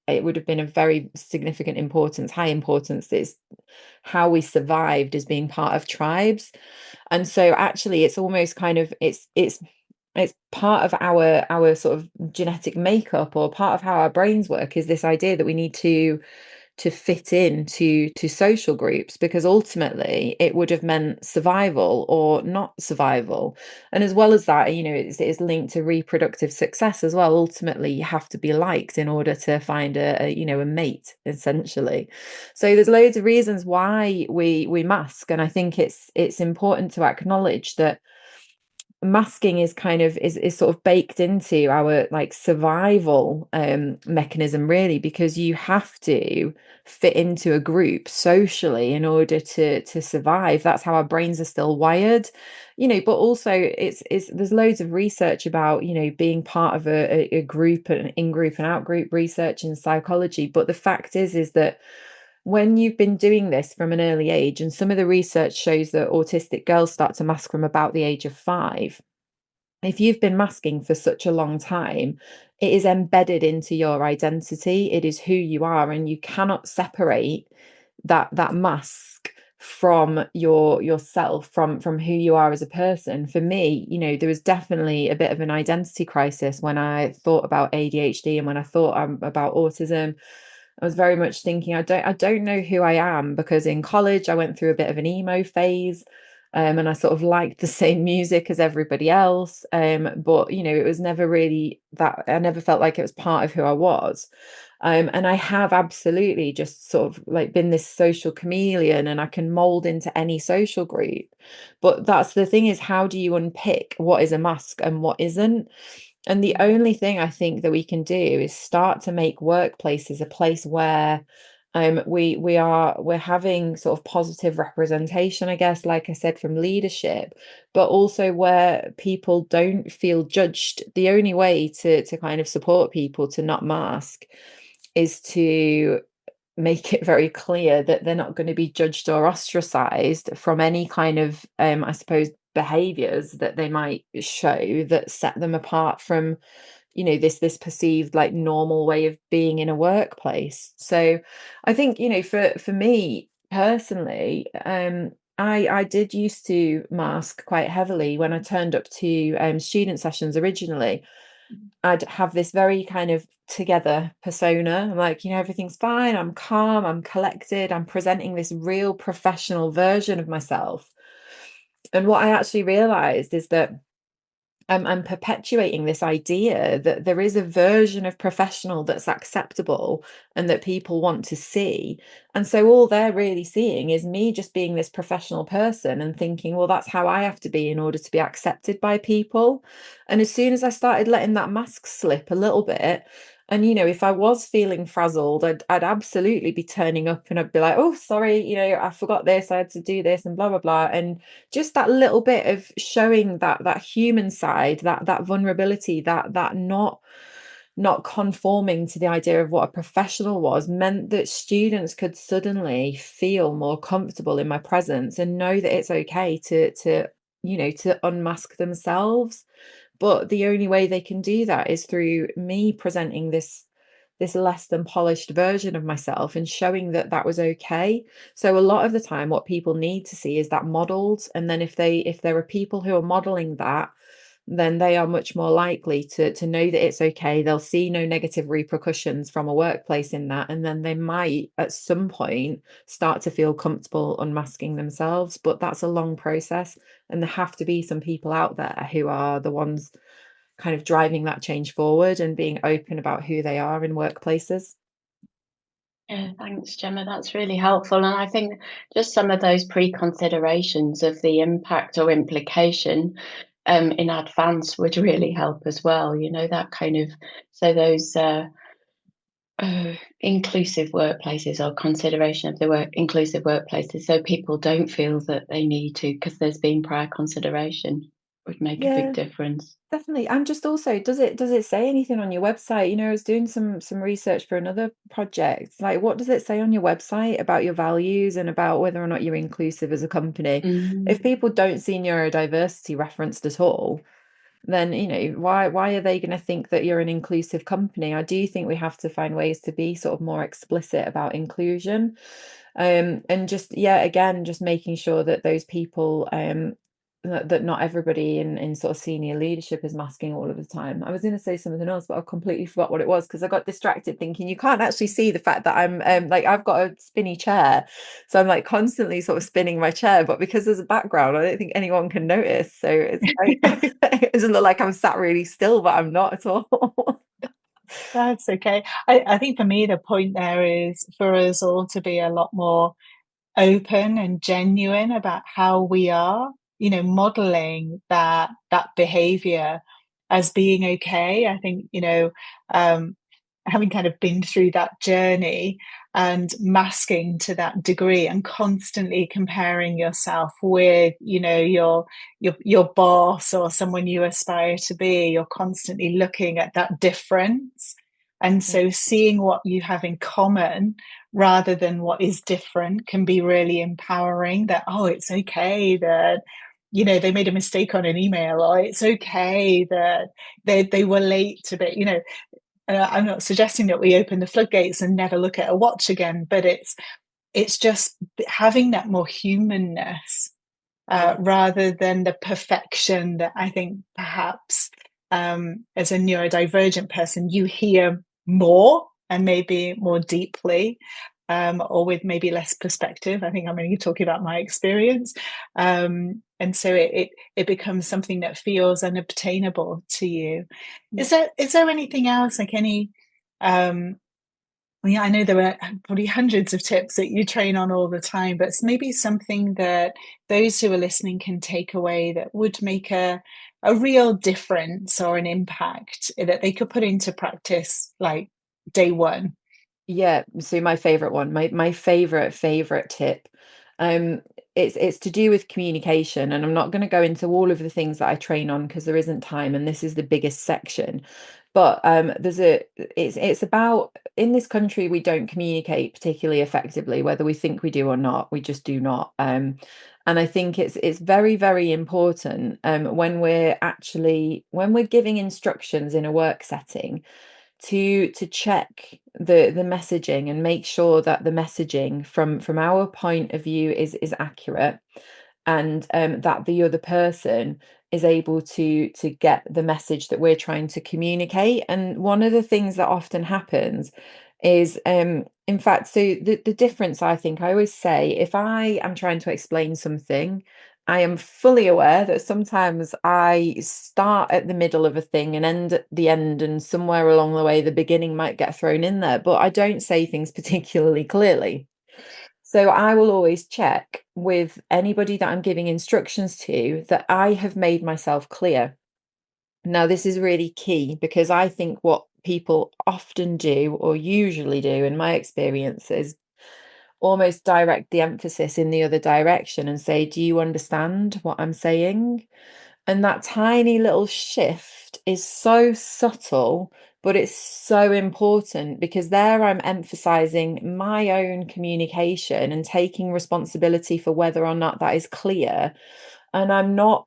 it would have been a very significant importance, high importance. It's how we survived as being part of tribes. And so actually it's almost kind of it's part of our sort of genetic makeup, or part of how our brains work, is this idea that we need to fit into social groups, because ultimately it would have meant survival or not survival. And as well as that, it's linked to reproductive success as well. Ultimately, you have to be liked in order to find a mate, essentially. So there's loads of reasons why we mask, and I think it's important to acknowledge that masking is kind of is sort of baked into our like survival mechanism, really, because you have to fit into a group socially in order to survive. That's how our brains are still wired, but also it's there's loads of research about being part of a group, and in-group and out-group research in psychology. But the fact is that when you've been doing this from an early age, and some of the research shows that autistic girls start to mask from about the age of 5, if you've been masking for such a long time, it is embedded into your identity. It is who you are, and you cannot separate that mask from yourself, from who you are as a person. For me, there was definitely a bit of an identity crisis when I thought about ADHD, and when I thought about autism. I was very much thinking, I don't know who I am, because in college I went through a bit of an emo phase, and I sort of liked the same music as everybody else, but it was never really that. I never felt like it was part of who I was. And I have absolutely just sort of like been this social chameleon, and I can mold into any social group. But that's the thing, is how do you unpick what is a mask and what isn't? And the only thing I think that we can do is start to make workplaces a place where we're having sort of positive representation, I guess, like I said, from leadership, but also where people don't feel judged. The only way to kind of support people to not mask is to make it very clear that they're not going to be judged or ostracized from any kind of I suppose behaviors that they might show that set them apart from this perceived like normal way of being in a workplace. So I think for me personally, I did used to mask quite heavily when I turned up to student sessions originally. I'd have this very kind of together persona. I'm like, everything's fine. I'm calm. I'm collected. I'm presenting this real professional version of myself. And what I actually realized is that I'm perpetuating this idea that there is a version of professional that's acceptable and that people want to see. And so all they're really seeing is me just being this professional person and thinking, well, that's how I have to be in order to be accepted by people. And as soon as I started letting that mask slip a little bit, and if I was feeling frazzled, I'd absolutely be turning up, and I'd be like, oh, sorry, I forgot this, I had to do this, and blah blah blah. And just that little bit of showing that human side, that vulnerability, that not conforming to the idea of what a professional was, meant that students could suddenly feel more comfortable in my presence and know that it's okay to unmask themselves. But the only way they can do that is through me presenting this less than polished version of myself and showing that that was okay. So a lot of the time what people need to see is that modeled, and then if there are people who are modeling that, then they are much more likely to know that it's okay. They'll see no negative repercussions from a workplace in that, and then they might at some point start to feel comfortable unmasking themselves. But that's a long process, and there have to be some people out there who are the ones kind of driving that change forward and being open about who they are in workplaces. Yeah, thanks, Gemma. That's really helpful. And I think just some of those pre-considerations of the impact or implication in advance would really help as well. That kind of, so those inclusive workplaces, or consideration of the inclusive workplaces, so people don't feel that they need to, because there's been prior consideration, would make a big difference. Definitely. And just also, does it say anything on your website? I was doing some research for another project. Like, what does it say on your website about your values and about whether or not you're inclusive as a company? If people don't see neurodiversity referenced at all, then why are they going to think that you're an inclusive company? I do think we have to find ways to be sort of more explicit about inclusion, and just again, just making sure that those people that not everybody in sort of senior leadership is masking all of the time. I was going to say something else, but I completely forgot what it was because I got distracted thinking you can't actually see the fact that I'm like, I've got a spinny chair, so I'm like constantly sort of spinning my chair, but because there's a background I don't think anyone can notice, so it's like it doesn't look like I'm sat really still, but I'm not at all. That's okay. I think for me, the point there is for us all to be a lot more open and genuine about how we are modeling that behavior as being okay. I think, having kind of been through that journey and masking to that degree and constantly comparing yourself with, your boss or someone you aspire to be, you're constantly looking at that difference. And so seeing what you have in common rather than what is different can be really empowering. That, oh, it's okay that, they made a mistake on an email, or it's okay that they were late to be, I'm not suggesting that we open the floodgates and never look at a watch again, but it's just having that more humanness rather than the perfection that I think perhaps as a neurodivergent person you hear more and maybe more deeply, or with maybe less perspective. I think I'm only talking about my experience. And so it becomes something that feels unobtainable to you. Is there anything else, like any I know there are probably hundreds of tips that you train on all the time, but it's maybe something that those who are listening can take away that would make a real difference or an impact that they could put into practice like day one? Yeah, so my favorite one, my favorite tip, it's to do with communication, and I'm not going to go into all of the things that I train on because there isn't time, and this is the biggest section. But it's about, in this country we don't communicate particularly effectively, whether we think we do or not. We just do not. And I think it's very, very important when we're giving instructions in a work setting to check the messaging and make sure that the messaging from our point of view is accurate, and that the other person is able to get the message that we're trying to communicate. And one of the things that often happens is in fact, so the difference, I think, I always say, if I am trying to explain something, I am fully aware that sometimes I start at the middle of a thing and end at the end, and somewhere along the way the beginning might get thrown in there, but I don't say things particularly clearly. So I will always check with anybody that I'm giving instructions to that I have made myself clear. Now, this is really key because I think what people often do, or usually do in my experience, is almost direct the emphasis in the other direction and say, do you understand what I'm saying? And that tiny little shift is so subtle, but it's so important, because there I'm emphasizing my own communication and taking responsibility for whether or not that is clear. And I'm not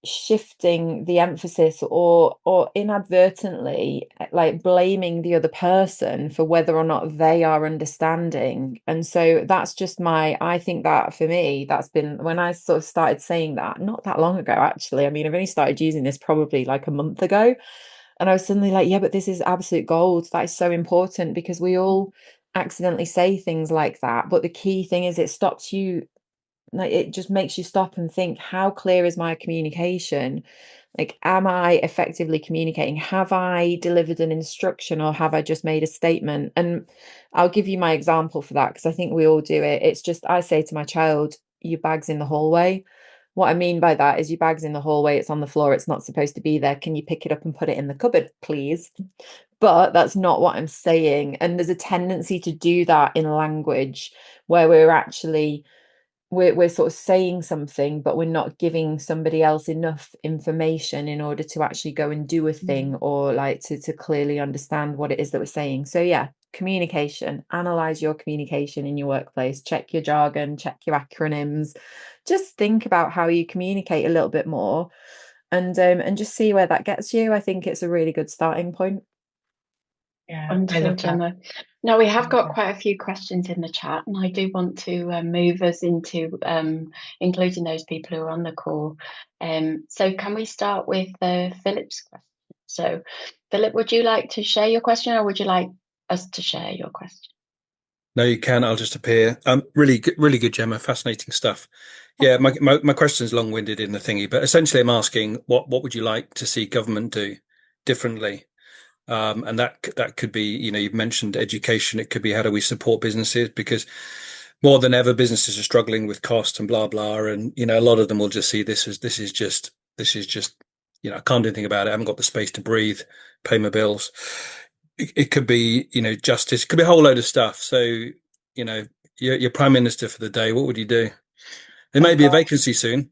shifting the emphasis or inadvertently like blaming the other person for whether or not they are understanding. And so that's just I think that for me, that's been when I sort of started saying that not that long ago, actually. I mean, I've only started using this probably like a month ago, and I was suddenly like, yeah, but this is absolute gold. That is so important, because we all accidentally say things like that, but the key thing is it stops you, like it just makes you stop and think, how clear is my communication? Like, am I effectively communicating? Have I delivered an instruction, or have I just made a statement? And I'll give you my example for that, because I think we all do it. It's just, I say to my child, your bag's in the hallway. What I mean by that is, your bag's in the hallway, it's on the floor, it's not supposed to be there. Can you pick it up and put it in the cupboard, please? But that's not what I'm saying. And there's a tendency to do that in language, where we're sort of saying something, but we're not giving somebody else enough information in order to actually go and do a thing, or like to clearly understand what it is that we're saying. So yeah, communication, analyze your communication in your workplace, check your jargon, check your acronyms, just think about how you communicate a little bit more, and just see where that gets you. I think it's a really good starting point. Yeah, Wonderful, Gemma. Now, we have got quite a few questions in the chat, and I do want to move us into including those people who are on the call. So can we start with Philip's question? So, Philip, would you like to share your question, or would you like us to share your question? No, you can. I'll just appear. Really good, Gemma. Fascinating stuff. Yeah, my question is long-winded in the thingy, but essentially I'm asking what would you like to see government do differently? And that could be, you've mentioned education. It could be, how do we support businesses? Because more than ever, businesses are struggling with cost and blah blah, and a lot of them will just see this is just I can't do anything about it. I haven't got the space to breathe, pay my bills. It could be justice, it could be a whole load of stuff. So you're prime minister for the day. What would you do? There may be a vacancy soon.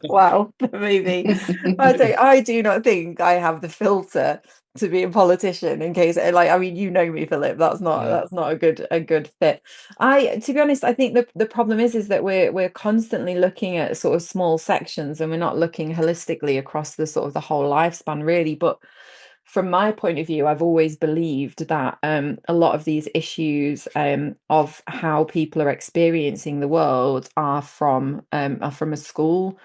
Wow, maybe. I do not think I have the filter to be a politician in case, like, I mean, you know me, Philip, that's not a good fit. To be honest, I think the problem is that we're constantly looking at sort of small sections, and we're not looking holistically across the sort of the whole lifespan, really. But from my point of view, I've always believed that a lot of these issues of how people are experiencing the world are from a school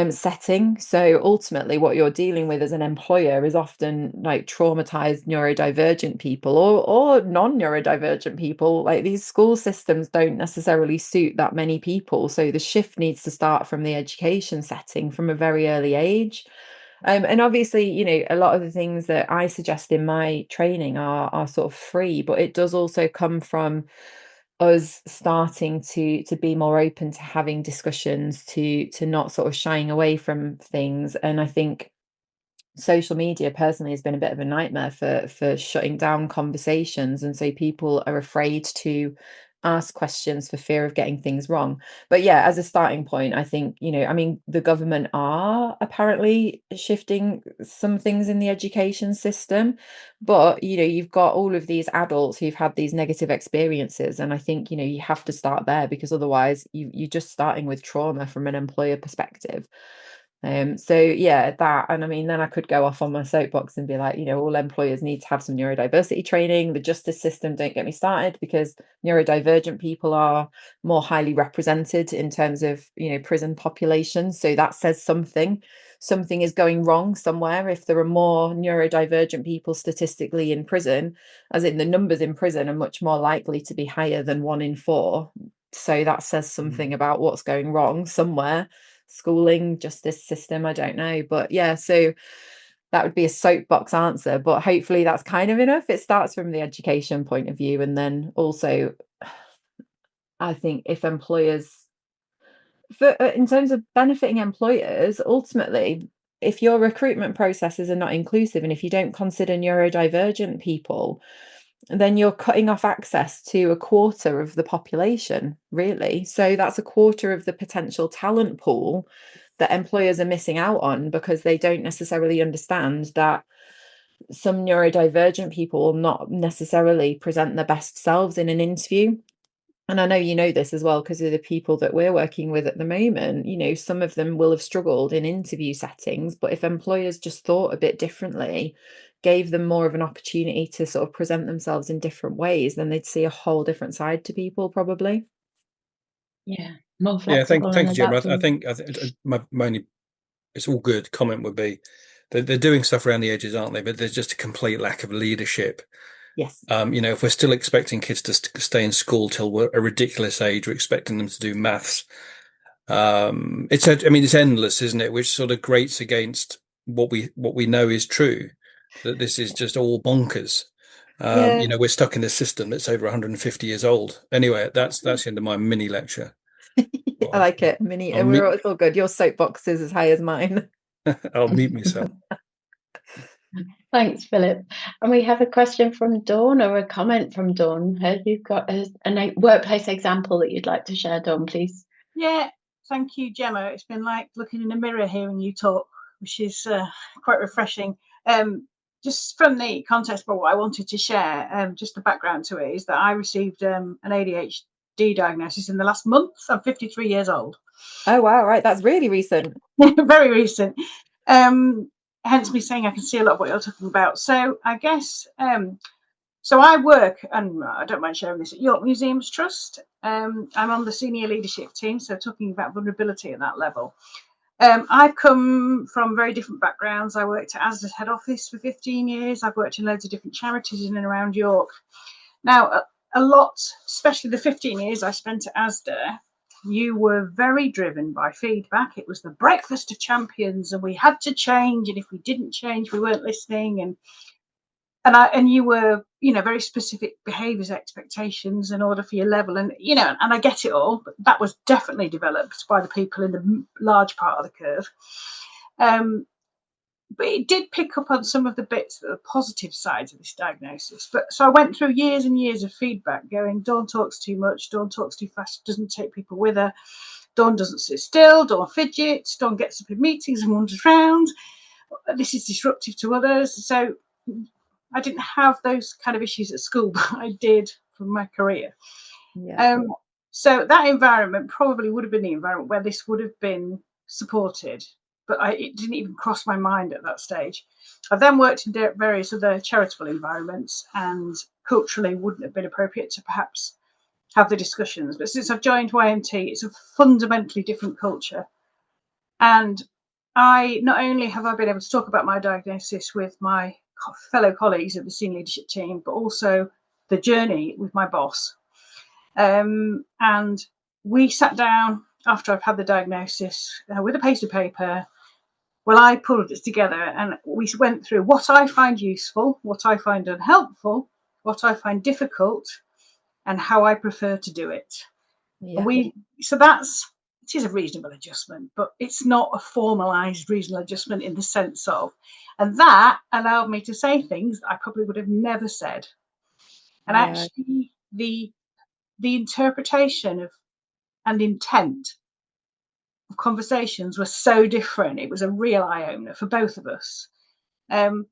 setting. So ultimately, what you're dealing with as an employer is often like traumatized neurodivergent people or non-neurodivergent people. Like, these school systems don't necessarily suit that many people. So the shift needs to start from the education setting from a very early age. And obviously, a lot of the things that I suggest in my training are sort of free, but it does also come from us starting to be more open to having discussions, to not sort of shying away from things. And I think social media personally has been a bit of a nightmare for shutting down conversations, and so people are afraid to ask questions for fear of getting things wrong. But yeah, as a starting point, I think I mean, the government are apparently shifting some things in the education system, but you've got all of these adults who've had these negative experiences, and I think you have to start there, because otherwise you're just starting with trauma from an employer perspective. So yeah, that, and I mean, then I could go off on my soapbox and be like, all employers need to have some neurodiversity training. The justice system, don't get me started, because neurodivergent people are more highly represented in terms of prison populations. So that says something is going wrong somewhere if there are more neurodivergent people statistically in prison, as in the numbers in prison are much more likely to be higher than 1 in 4. So that says something about what's going wrong somewhere. Schooling, justice system, I don't know. But yeah, so that would be a soapbox answer, but hopefully that's kind of enough. It starts from the education point of view, and then also I think if employers, in terms of benefiting employers, ultimately, if your recruitment processes are not inclusive, and if you don't consider neurodivergent people, then you're cutting off access to a quarter of the population, really. So that's a quarter of the potential talent pool that employers are missing out on, because they don't necessarily understand that some neurodivergent people will not necessarily present their best selves in an interview. And I know you know this as well, because of the people that we're working with at the moment. Some of them will have struggled in interview settings, but if employers just thought a bit differently, gave them more of an opportunity to sort of present themselves in different ways, then they'd see a whole different side to people, probably. Yeah, more flexible. Thank you, Gemma. I think my only, it's all good, comment would be that they're doing stuff around the edges, aren't they? But there's just a complete lack of leadership. Yes. If we're still expecting kids to stay in school till we're a ridiculous age, we're expecting them to do maths. It's endless, isn't it? Which sort of grates against what we know is true, that this is just all bonkers. We're stuck in a system that's over 150 years old. Anyway, that's the end of my mini lecture. I like it. It's all good. Your soapbox is as high as mine. I'll mute myself. Thanks, Philip. And we have a question from Dawn, or a comment from Dawn. Have you got a workplace example that you'd like to share, Dawn, please? Yeah, thank you, Gemma. It's been like looking in a mirror hearing you talk, which is quite refreshing. Just from the context of what I wanted to share, just the background to it is that I received an ADHD diagnosis in the last month. I'm 53 years old. Oh, wow. Right. That's really recent. Very recent. Hence me saying I can see a lot of what you're talking about. So I guess, so I work, and I don't mind sharing this, at York Museums Trust. I'm on the senior leadership team, so talking about vulnerability at that level. I've come from very different backgrounds. I worked at ASDA's head office for 15 years. I've worked in loads of different charities in and around York. Now, a lot, especially the 15 years I spent at ASDA, you were very driven by feedback. It was the breakfast of champions, and we had to change, and if we didn't change, we weren't listening. And and you were, very specific behaviours expectations in order for your level, and and I get it all, but that was definitely developed by the people in the large part of the curve. But it did pick up on some of the bits that are positive sides of this diagnosis. But so I went through years and years of feedback going, Dawn talks too much, Dawn talks too fast, doesn't take people with her, Dawn doesn't sit still, Dawn fidgets, Dawn gets up in meetings and wanders around, this is disruptive to others. So I didn't have those kind of issues at school, but I did from my career. So that environment probably would have been the environment where this would have been supported, but it didn't even cross my mind at that stage. I've then worked in various other charitable environments, and culturally wouldn't have been appropriate to perhaps have the discussions. But since I've joined YMT, it's a fundamentally different culture. And not only have I been able to talk about my diagnosis with my fellow colleagues of the senior leadership team, but also the journey with my boss. And we sat down after I've had the diagnosis with a piece of paper. Well, I pulled it together and we went through what I find useful, what I find unhelpful, what I find difficult, and how I prefer to do it. So it is a reasonable adjustment, but it's not a formalised reasonable adjustment in the sense of, and that allowed me to say things that I probably would have never said. And actually, the interpretation of and intent of conversations was so different. It was a real eye-opener for both of us. And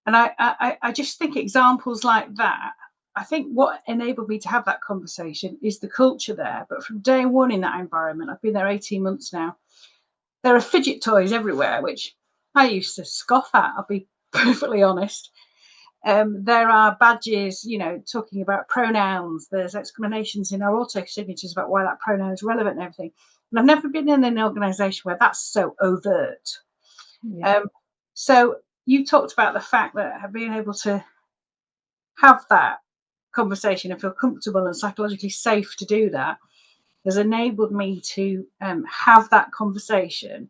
I just think examples like that, I think what enabled me to have that conversation is the culture there. But from day one in that environment, I've been there 18 months now, there are fidget toys everywhere, which I used to scoff at, I'll be perfectly honest. There are badges, talking about pronouns. There's explanations in our auto signatures about why that pronoun is relevant and everything. And I've never been in an organisation where that's so overt. So you talked about the fact that being able to have that conversation and feel comfortable and psychologically safe to do that has enabled me to have that conversation.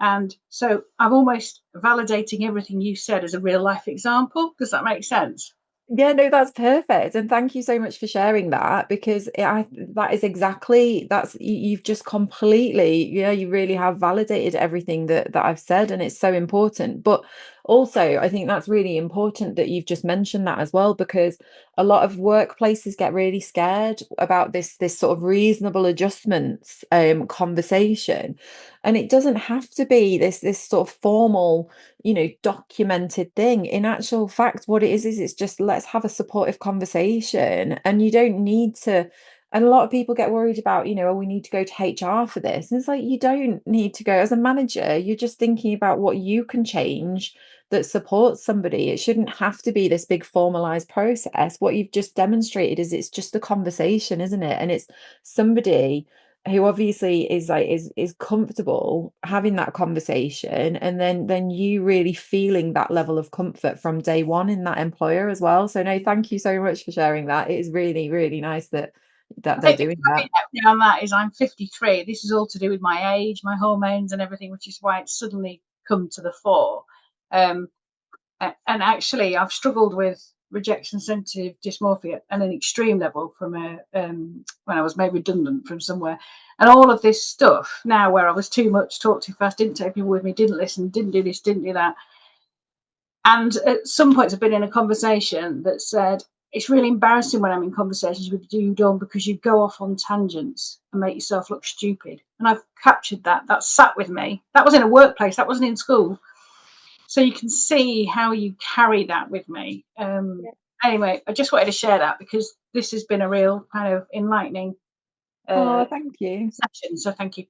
And so I'm almost validating everything you said as a real life example. Does that make sense? Yeah, no, that's perfect. And thank you so much for sharing that, because that is exactly, you've just completely, you really have validated everything that I've said, and it's so important. But also, I think that's really important that you've just mentioned that as well, because a lot of workplaces get really scared about this sort of reasonable adjustments conversation. And it doesn't have to be this sort of formal, documented thing. In actual fact, what it is it's just, let's have a supportive conversation. And you don't need to, and a lot of people get worried about, oh, we need to go to HR for this. And it's like, you don't need to go. As a manager, you're just thinking about what you can change that supports somebody. It shouldn't have to be this big formalized process. What you've just demonstrated is it's just a conversation, isn't it? And it's somebody who obviously is comfortable having that conversation, and then you really feeling that level of comfort from day one in that employer as well. So no, thank you so much for sharing that. It is really, really nice that they're doing that. On that is I'm 53. This is all to do with my age, my hormones and everything, which is why it's suddenly come to the fore. And actually I've struggled with rejection sensitive dysmorphia at an extreme level from when I was made redundant from somewhere, and all of this stuff now where I was too much, talked too fast, didn't take people with me, didn't listen, didn't do this, didn't do that. And at some points I've been in a conversation that said, it's really embarrassing when I'm in conversations with you, Dawn, because you go off on tangents and make yourself look stupid. And I've captured that. That sat with me. That was in a workplace. That wasn't in school. So you can see how you carry that with me. Anyway, I just wanted to share that because this has been a real kind of enlightening thank you session. So thank you.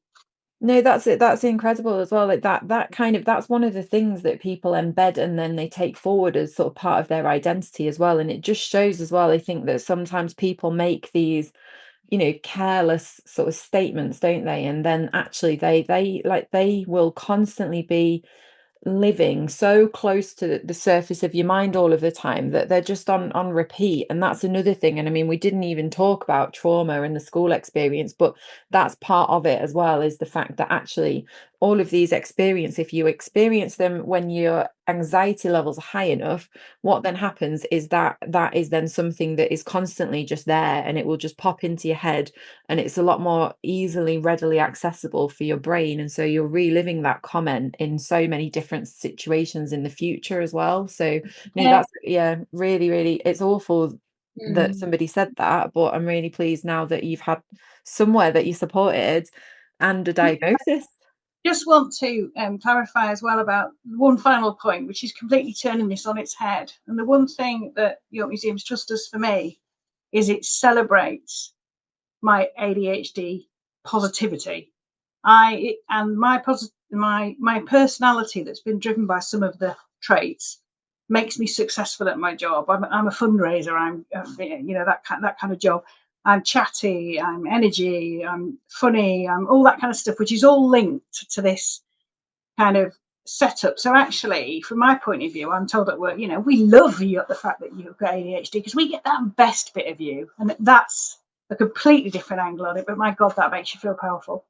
No, that's it. That's incredible as well. Like that kind of, that's one of the things that people embed and then they take forward as sort of part of their identity as well. And it just shows as well, I think, that sometimes people make these, careless sort of statements, don't they? And then actually they will constantly be living so close to the surface of your mind all of the time that they're just on repeat. And that's another thing. And I mean, we didn't even talk about trauma and the school experience, but that's part of it as well, is the fact that actually all of these experiences, if you experience them when your anxiety levels are high enough, what then happens is that is then something that is constantly just there, and it will just pop into your head, and it's a lot more easily, readily accessible for your brain. And so you're reliving that comment in so many different situations in the future as well. So that's really, really, it's awful that somebody said that, but I'm really pleased now that you've had somewhere that you supported and a diagnosis. Just want to clarify as well about one final point, which is completely turning this on its head. And the one thing that York Museums Trust does for me is it celebrates my ADHD positivity. My personality that's been driven by some of the traits makes me successful at my job. I'm a fundraiser. I'm that kind of job. I'm chatty, I'm energy, I'm funny, I'm all that kind of stuff, which is all linked to this kind of setup. So actually, from my point of view, I'm told at work, we love you at the fact that you've got ADHD, because we get that best bit of you. And that's a completely different angle on it. But my God, that makes you feel powerful.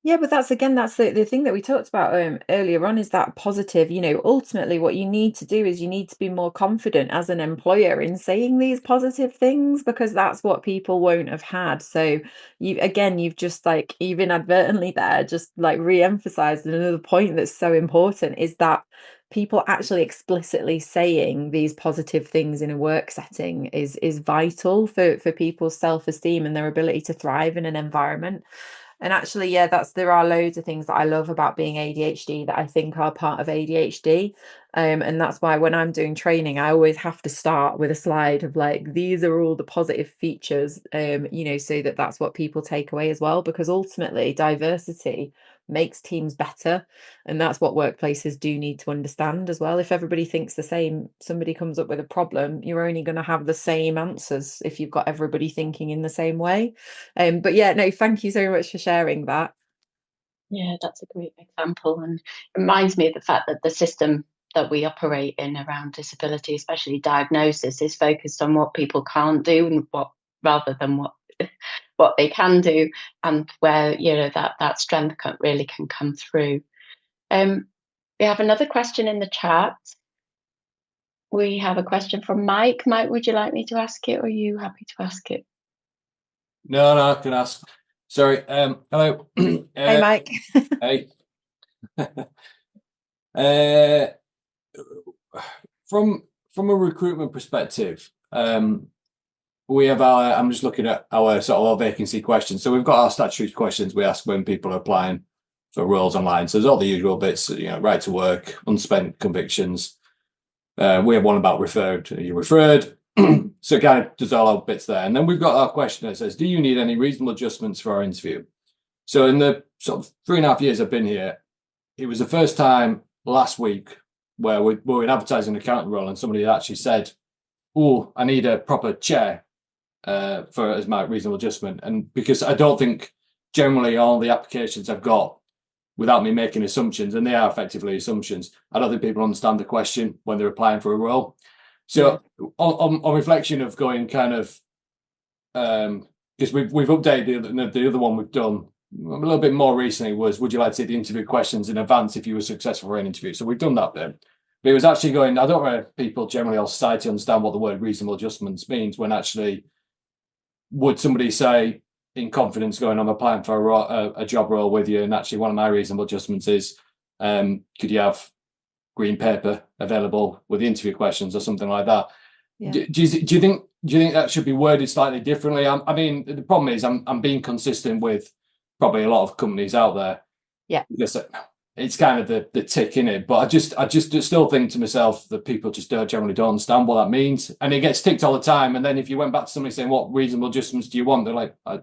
Yeah, but that's the thing that we talked about earlier on, is that positive, ultimately what you need to do is you need to be more confident as an employer in saying these positive things, because that's what people won't have had. So you've just like, even inadvertently there, just like re-emphasized another point that's so important, is that people actually explicitly saying these positive things in a work setting is vital for people's self-esteem and their ability to thrive in an environment. And actually, there are loads of things that I love about being ADHD that I think are part of ADHD. And that's why when I'm doing training, I always have to start with a slide of like, these are all the positive features, so that's what people take away as well, because ultimately diversity makes teams better. And that's what workplaces do need to understand as well. If everybody thinks the same, somebody comes up with a problem, you're only going to have the same answers if you've got everybody thinking in the same way. But thank you so much for sharing that. Yeah, that's a great example, and it reminds me of the fact that the system that we operate in around disability, especially diagnosis, is focused on what people can't do and rather than what they can do, and where that strength really can come through. We have another question in the chat. We have a question from Mike. Mike, would you like me to ask it, or are you happy to ask it? No, I can ask. Sorry. Hello. Hey, Mike. Hey. From a recruitment perspective, we have I'm just looking at our sort of our vacancy questions. So we've got our statutory questions we ask when people are applying for roles online. So there's all the usual bits, right to work, unspent convictions. We have one about referred. Are you referred? So it kind of does all our bits there. And then we've got our question that says, do you need any reasonable adjustments for our interview? So in the sort of 3.5 years I've been here, it was the first time last week where we're advertising an accountant role and somebody actually said, oh, I need a proper chair as my reasonable adjustment. And because I don't think generally all the applications I've got, without me making assumptions, and they are effectively assumptions, I don't think people understand the question when they're applying for a role. So on reflection of going kind of, because we've updated the other one we've done a little bit more recently was, would you like to see the interview questions in advance if you were successful for an interview? So we've done that bit. But it was actually going, I don't know if people generally or society understand what the word reasonable adjustments means, when actually would somebody say in confidence going, I'm applying for a job role with you, and actually one of my reasonable adjustments is, could you have green paper available with the interview questions or something like that? Yeah. Do you think that should be worded slightly differently? I mean, the problem is I'm being consistent with probably a lot of companies out there. Yeah, because it's kind of the tick in it. But I just still think to myself that people just generally don't understand what that means, and it gets ticked all the time. And then if you went back to somebody saying, what reasonable adjustments do you want? They're like, I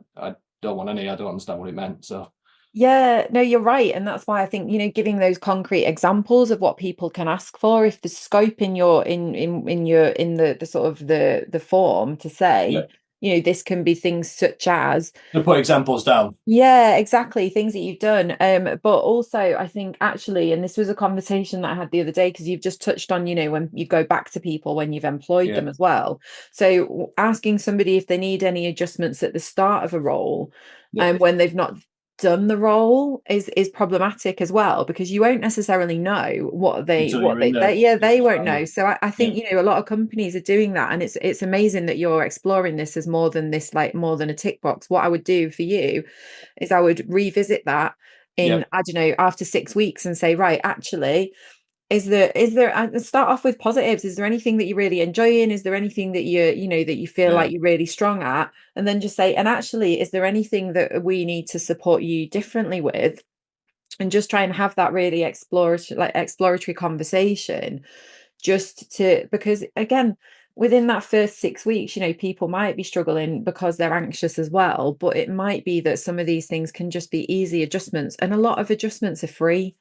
don't want any. I don't understand what it meant. So. Yeah, no, you're right. And that's why I think, giving those concrete examples of what people can ask for, if the scope in your the sort of the form to say, this can be things such as, to put examples down. Yeah, exactly. Things that you've done. But also I think actually, and this was a conversation that I had the other day, because you've just touched on, when you go back to people when you've employed them as well. So asking somebody if they need any adjustments at the start of a role, when they've not done the role is problematic as well, because you won't necessarily know they won't know. So I think you know, a lot of companies are doing that, and it's amazing that you're exploring this as more than a tick box. What I would do for you is I would revisit that in I don't know, after 6 weeks, and say, right, actually, is there start off with positives. Is there anything that you're really enjoying? Is there anything that you feel like you're really strong at? And then just say, and actually, is there anything that we need to support you differently with? And just try and have that really exploratory conversation, because again, within that first 6 weeks, you know, people might be struggling because they're anxious as well, but it might be that some of these things can just be easy adjustments, and a lot of adjustments are free.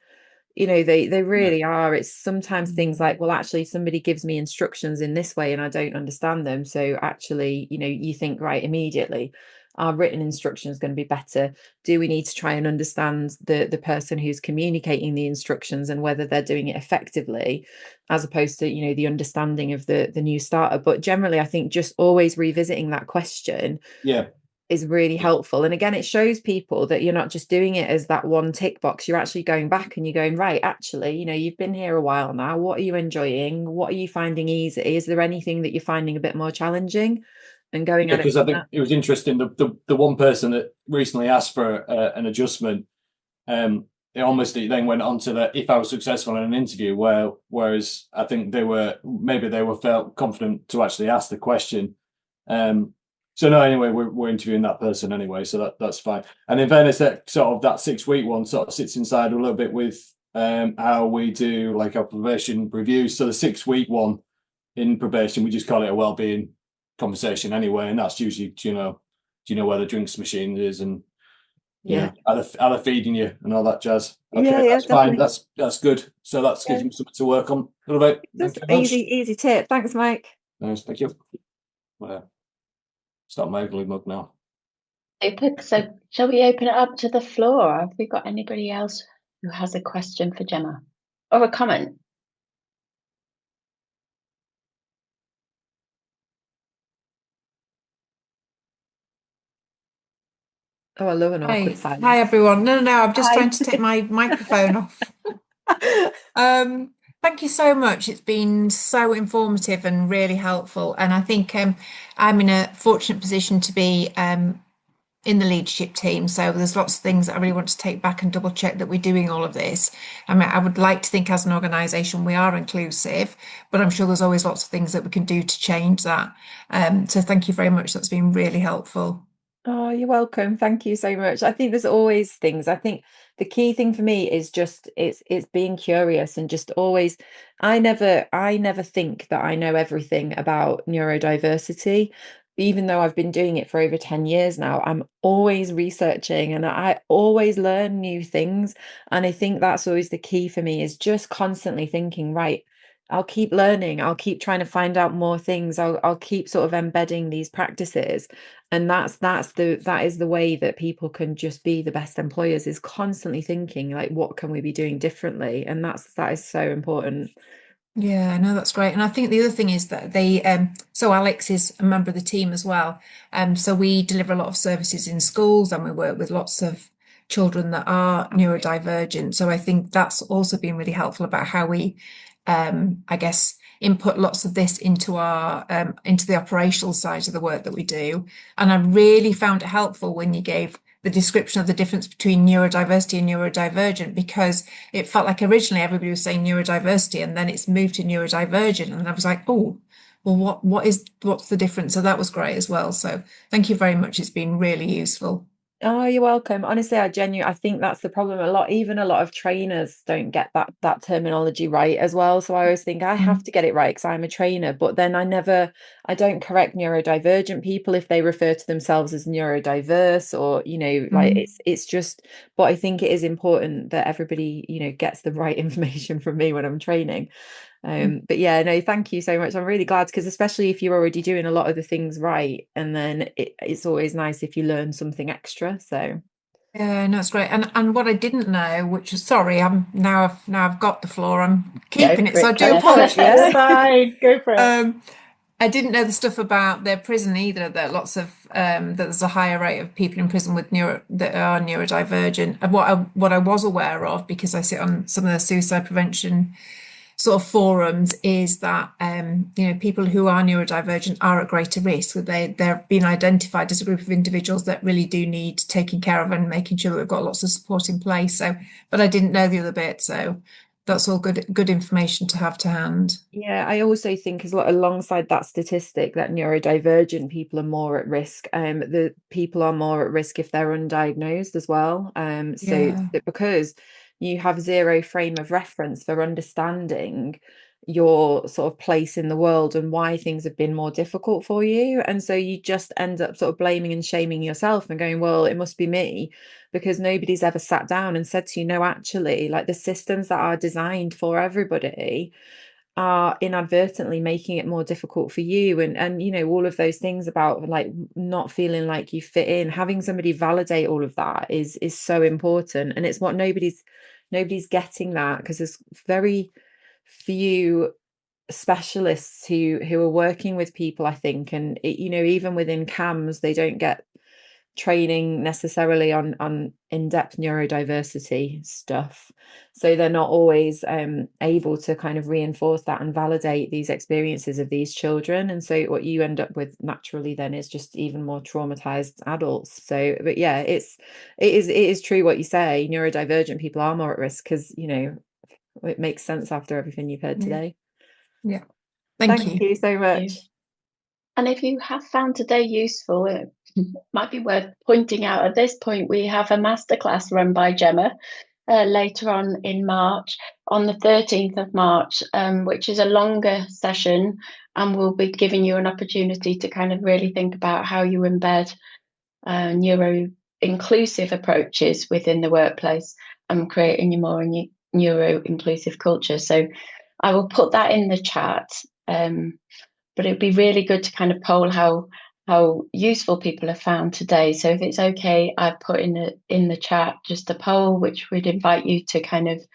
You know, they really are. It's sometimes things like, well, actually, somebody gives me instructions in this way and I don't understand them. So actually, you know, you think, right, immediately, our written instruction is going to be better. Do we need to try and understand the person who's communicating the instructions and whether they're doing it effectively, as opposed to, you know, the understanding of the new starter? But generally, I think just always revisiting that question is really helpful. And again, it shows people that you're not just doing it as that one tick box. You're actually going back and you're going, right, actually, you know, you've been here a while now. What are you enjoying? What are you finding easy? Is there anything that you're finding a bit more challenging? And going at it. Because I think it was interesting. The one person that recently asked for an adjustment, it then went on to if I was successful in an interview, whereas I think they felt confident to actually ask the question. So no, anyway, we're interviewing that person anyway, so that's fine. And in fairness, that sort of that 6 week one sort of sits inside a little bit with how we do like our probation reviews. So the 6 week one in probation, we just call it a wellbeing conversation anyway, and that's usually, do you know where the drinks machine is, and you know, are they feeding you and all that jazz. Okay, that's fine. That's good. So that's gives me something to work on a little bit. Just easy tip. Thanks, Mike. Nice, thank you. Stop my ugly mug now. So shall we open it up to the floor? Have we got anybody else who has a question for Gemma or a comment? Oh, I love an awkward silence. Hi everyone. No, I'm just trying to take my microphone off. Thank you so much. It's been so informative and really helpful. And I think I'm in a fortunate position to be in the leadership team. So there's lots of things that I really want to take back and double check that we're doing all of this. I mean, I would like to think as an organisation we are inclusive, but I'm sure there's always lots of things that we can do to change that. So thank you very much. That's been really helpful. Oh, you're welcome. Thank you so much. I think there's always things. I think the key thing for me is just it's being curious and just always. I never think that I know everything about neurodiversity, even though I've been doing it for over 10 years now. I'm always researching and I always learn new things. And I think that's always the key for me, is just constantly thinking, right, I'll keep learning. I'll keep trying to find out more things. I'll keep sort of embedding these practices. And that is the way that people can just be the best employers, is constantly thinking, like, what can we be doing differently? And that is so important. Yeah, no, that's great. And I think the other thing is that so Alex is a member of the team as well. So we deliver a lot of services in schools and we work with lots of children that are neurodivergent. So I think that's also been really helpful about how we, I guess, input lots of this into our into the operational side of the work that we do. And I really found it helpful when you gave the description of the difference between neurodiversity and neurodivergent, because it felt like originally everybody was saying neurodiversity and then it's moved to neurodivergent, and I was like, oh, well, what's the difference? So that was great as well. So thank you very much. It's been really useful. Oh, you're welcome. Honestly, I think that's the problem. A lot of trainers don't get that terminology right as well. So I always think I have to get it right because I'm a trainer, but then I don't correct neurodivergent people if they refer to themselves as neurodiverse, or, you know, like it's just, but I think it is important that everybody, you know, gets the right information from me when I'm training. But yeah, no, thank you so much. I'm really glad, because especially if you're already doing a lot of the things right, and then it's always nice if you learn something extra. So yeah, no, it's great. And what I didn't know, which is, sorry, I've got the floor. I'm keeping it, so I do apologize. Fine, go for it. I didn't know the stuff about their prison either, that lots of that there's a higher rate of people in prison with that are neurodivergent. And what I was aware of, because I sit on some of the suicide prevention sort of forums, is that people who are neurodivergent are at greater risk. They're being identified as a group of individuals that really do need taking care of and making sure that we've got lots of support in place. So, but I didn't know the other bit, so that's all good information to have to hand. Yeah, I also think as alongside that statistic that neurodivergent people are more at risk. The people are more at risk if they're undiagnosed as well. Because you have zero frame of reference for understanding your sort of place in the world and why things have been more difficult for you, and so you just end up sort of blaming and shaming yourself and going, well, it must be me, because nobody's ever sat down and said to you, no, actually, like, the systems that are designed for everybody are inadvertently making it more difficult for you, and all of those things about like not feeling like you fit in. Having somebody validate all of that is so important, and it's what nobody's getting that, because there's very few specialists who are working with people, I think, and even within CAMS they don't get training necessarily on in-depth neurodiversity stuff, so they're not always able to kind of reinforce that and validate these experiences of these children, and so what you end up with naturally then is just even more traumatized adults. So, but yeah, it is true what you say, neurodivergent people are more at risk, because it makes sense after everything you've heard today. Yeah, thank you so much. And if you have found today useful, it might be worth pointing out at this point we have a masterclass run by Gemma later on in March, on the 13th of March, which is a longer session, and we'll be giving you an opportunity to kind of really think about how you embed neuro-inclusive approaches within the workplace and creating a more neuro-inclusive culture. So I will put that in the chat. But it'd be really good to kind of poll how useful people have found today. So if it's okay, I've put in the chat just a poll, which would invite you to kind of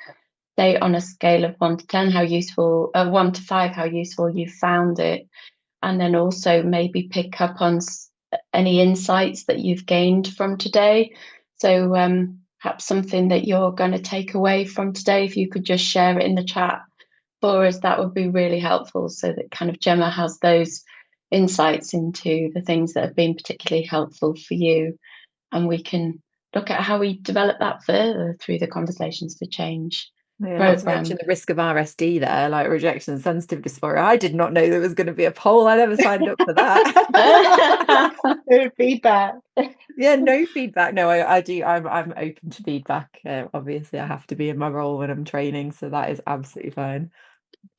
say on a scale of 1 to 10 how useful, 1 to 5 how useful you found it, and then also maybe pick up on any insights that you've gained from today. So perhaps something that you're going to take away from today, if you could just share it in the chat for us, that would be really helpful, so that kind of Gemma has those insights into the things that have been particularly helpful for you, and we can look at how we develop that further through the Conversations for Change program. Not to mention the risk of RSD there, like rejection and sensitive dysphoria. I did not know there was going to be a poll. I never signed up for that. No feedback. Yeah, no feedback. No, I do. I'm open to feedback. Obviously, I have to be in my role when I'm training, so that is absolutely fine.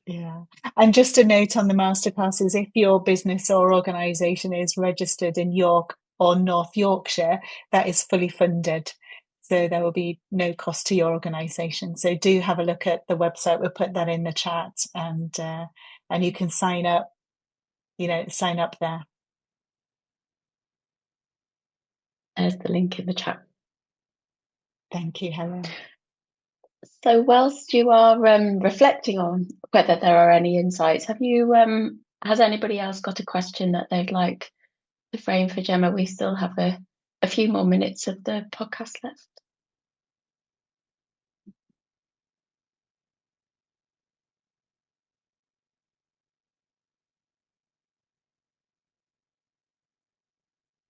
Yeah. And just a note on the masterclasses, if your business or organisation is registered in York or North Yorkshire, that is fully funded. So there will be no cost to your organisation. So do have a look at the website. We'll put that in the chat, and you can sign up, sign up there. There's the link in the chat. Thank you, Helen. So whilst you are reflecting on whether there are any insights, has anybody else got a question that they'd like to frame for Gemma? We still have a few more minutes of the podcast left.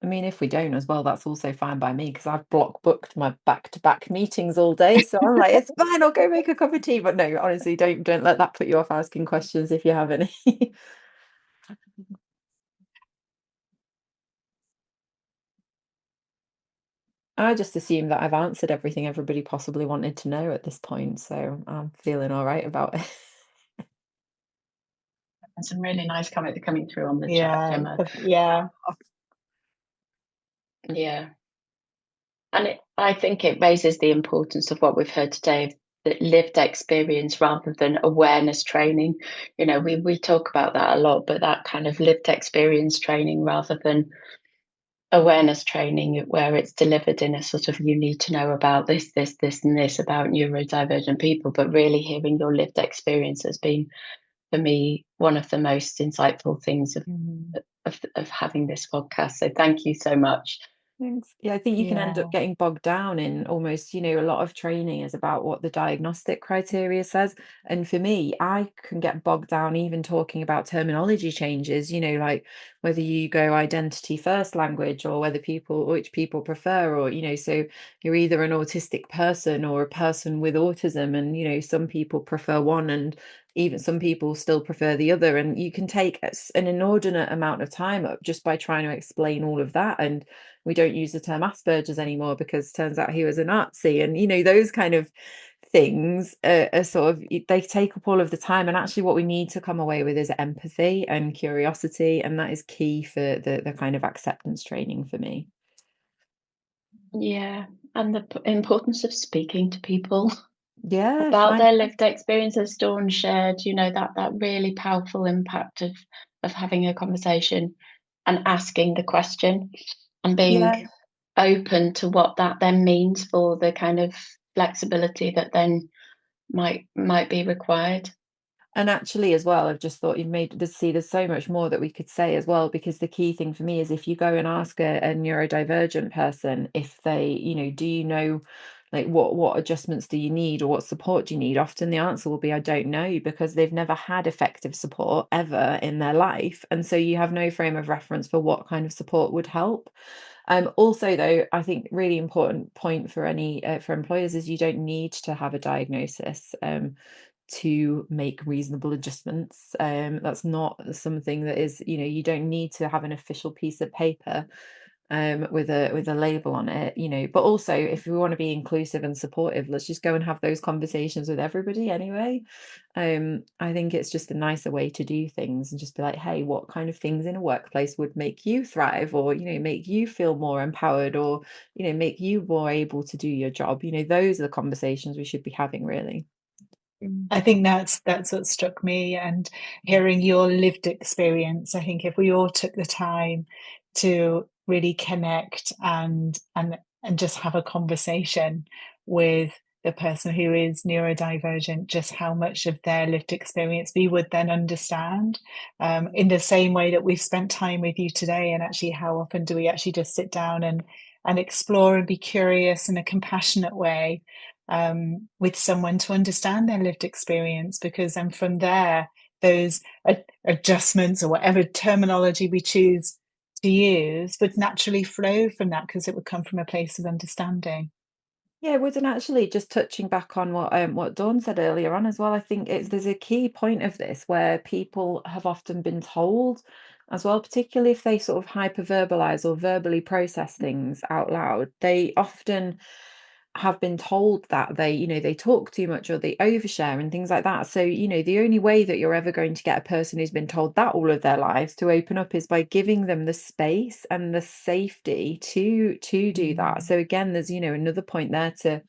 I mean, if we don't as well, that's also fine by me, because I've block booked my back-to-back meetings all day. So I'm like, it's fine, I'll go make a cup of tea. But no, honestly, don't let that put you off asking questions if you have any. I just assume that I've answered everything everybody possibly wanted to know at this point, so I'm feeling all right about it. And some really nice comments coming through on the chat, Gemma. Yeah. And I think it raises the importance of what we've heard today, that lived experience rather than awareness training. We talk about that a lot, but that kind of lived experience training rather than awareness training, where it's delivered in a sort of, you need to know about this, and this about neurodivergent people, but really hearing your lived experience has been for me, one of the most insightful things of having this podcast. So thank you so much. Thanks. Yeah, I think you can end up getting bogged down in almost, a lot of training is about what the diagnostic criteria says. And for me, I can get bogged down even talking about terminology changes, like whether you go identity first language or which people prefer, or, so you're either an autistic person or a person with autism. And, some people prefer one and even some people still prefer the other. And you can take an inordinate amount of time up just by trying to explain all of that. And we don't use the term Asperger's anymore because turns out he was a Nazi, and those kind of things are sort of, they take up all of the time. And actually what we need to come away with is empathy and curiosity, and that is key for the kind of acceptance training for me. Yeah, and the importance of speaking to people about their lived experiences. Dawn shared, that really powerful impact of having a conversation and asking the question and being open to what that then means for the kind of flexibility that then might be required. And actually as well, I've just thought there's so much more that we could say as well, because the key thing for me is if you go and ask a neurodivergent person if they, do you know, like what adjustments do you need or what support do you need, often the answer will be I don't know, because they've never had effective support ever in their life, and so you have no frame of reference for what kind of support would help. Also, though, I think really important point for for employers is you don't need to have a diagnosis to make reasonable adjustments. That's not something that is, you don't need to have an official piece of paper with a label on it, but also if we want to be inclusive and supportive, let's just go and have those conversations with everybody anyway. I think it's just a nicer way to do things and just be like, hey, what kind of things in a workplace would make you thrive, or make you feel more empowered, or make you more able to do your job. Those are the conversations we should be having, really. I think that's what struck me, and hearing your lived experience. I think if we all took the time to really connect and just have a conversation with the person who is neurodivergent, just how much of their lived experience we would then understand, in the same way that we've spent time with you today. And actually, how often do we actually just sit down and explore and be curious in a compassionate way with someone to understand their lived experience? Because then from there, those adjustments or whatever terminology we choose to use would naturally flow from that, because it would come from a place of understanding. Yeah, it would. And actually, just touching back on what Dawn said earlier on as well, I think there's a key point of this where people have often been told as well, particularly if they sort of hyperverbalize or verbally process things out loud, they often have been told that they talk too much or they overshare and things like that. So the only way that you're ever going to get a person who's been told that all of their lives to open up is by giving them the space and the safety to do that. So again, there's another point there to,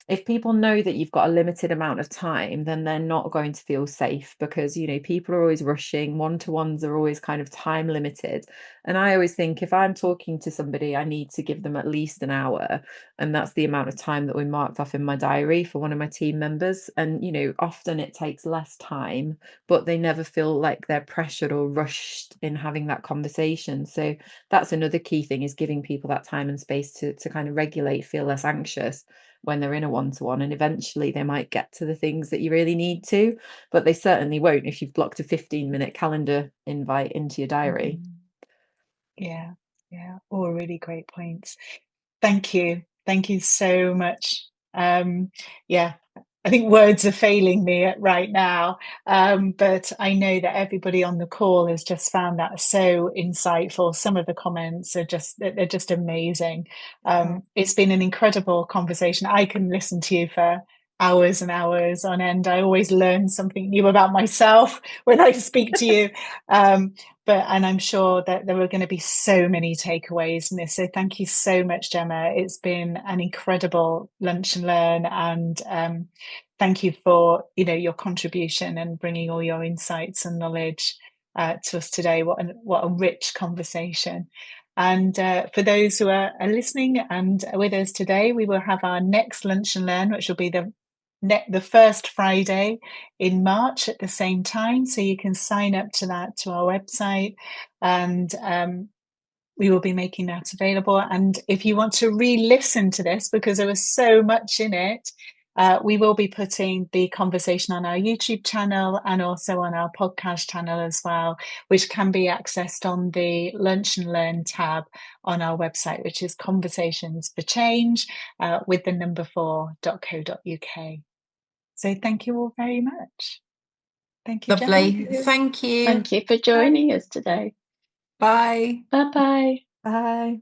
if people know that you've got a limited amount of time, then they're not going to feel safe, because people are always rushing. One-to-ones are always kind of time limited, and I always think if I'm talking to somebody, I need to give them at least an hour, and that's the amount of time that we marked off in my diary for one of my team members. And often it takes less time, but they never feel like they're pressured or rushed in having that conversation. So that's another key thing, is giving people that time and space to kind of regulate, feel less anxious when they're in a one-to-one. And eventually they might get to the things that you really need to, but they certainly won't if you've blocked a 15-minute calendar invite into your diary. Yeah, all really great points. Thank you so much. I think words are failing me right now, but I know that everybody on the call has just found that so insightful. Some of the comments are they're just amazing. It's been an incredible conversation. I can listen to you for hours and hours on end. I always learn something new about myself when I speak to you. And I'm sure that there are going to be so many takeaways from this. So thank you so much, Gemma. It's been an incredible lunch and learn, and thank you for your contribution and bringing all your insights and knowledge to us today. What a rich conversation. And for those who are listening and with us today, we will have our next lunch and learn, which will be the the first Friday in March at the same time. So you can sign up to that to our website, and we will be making that available. And if you want to re-listen to this, because there was so much in it, we will be putting the conversation on our YouTube channel and also on our podcast channel as well, which can be accessed on the Lunch and Learn tab on our website, which is Conversations for Change with the number 4.co.uk. So thank you all very much. Thank you, Lovely. Gemma. Thank you. Thank you for joining us today. Bye. Bye-bye. Bye.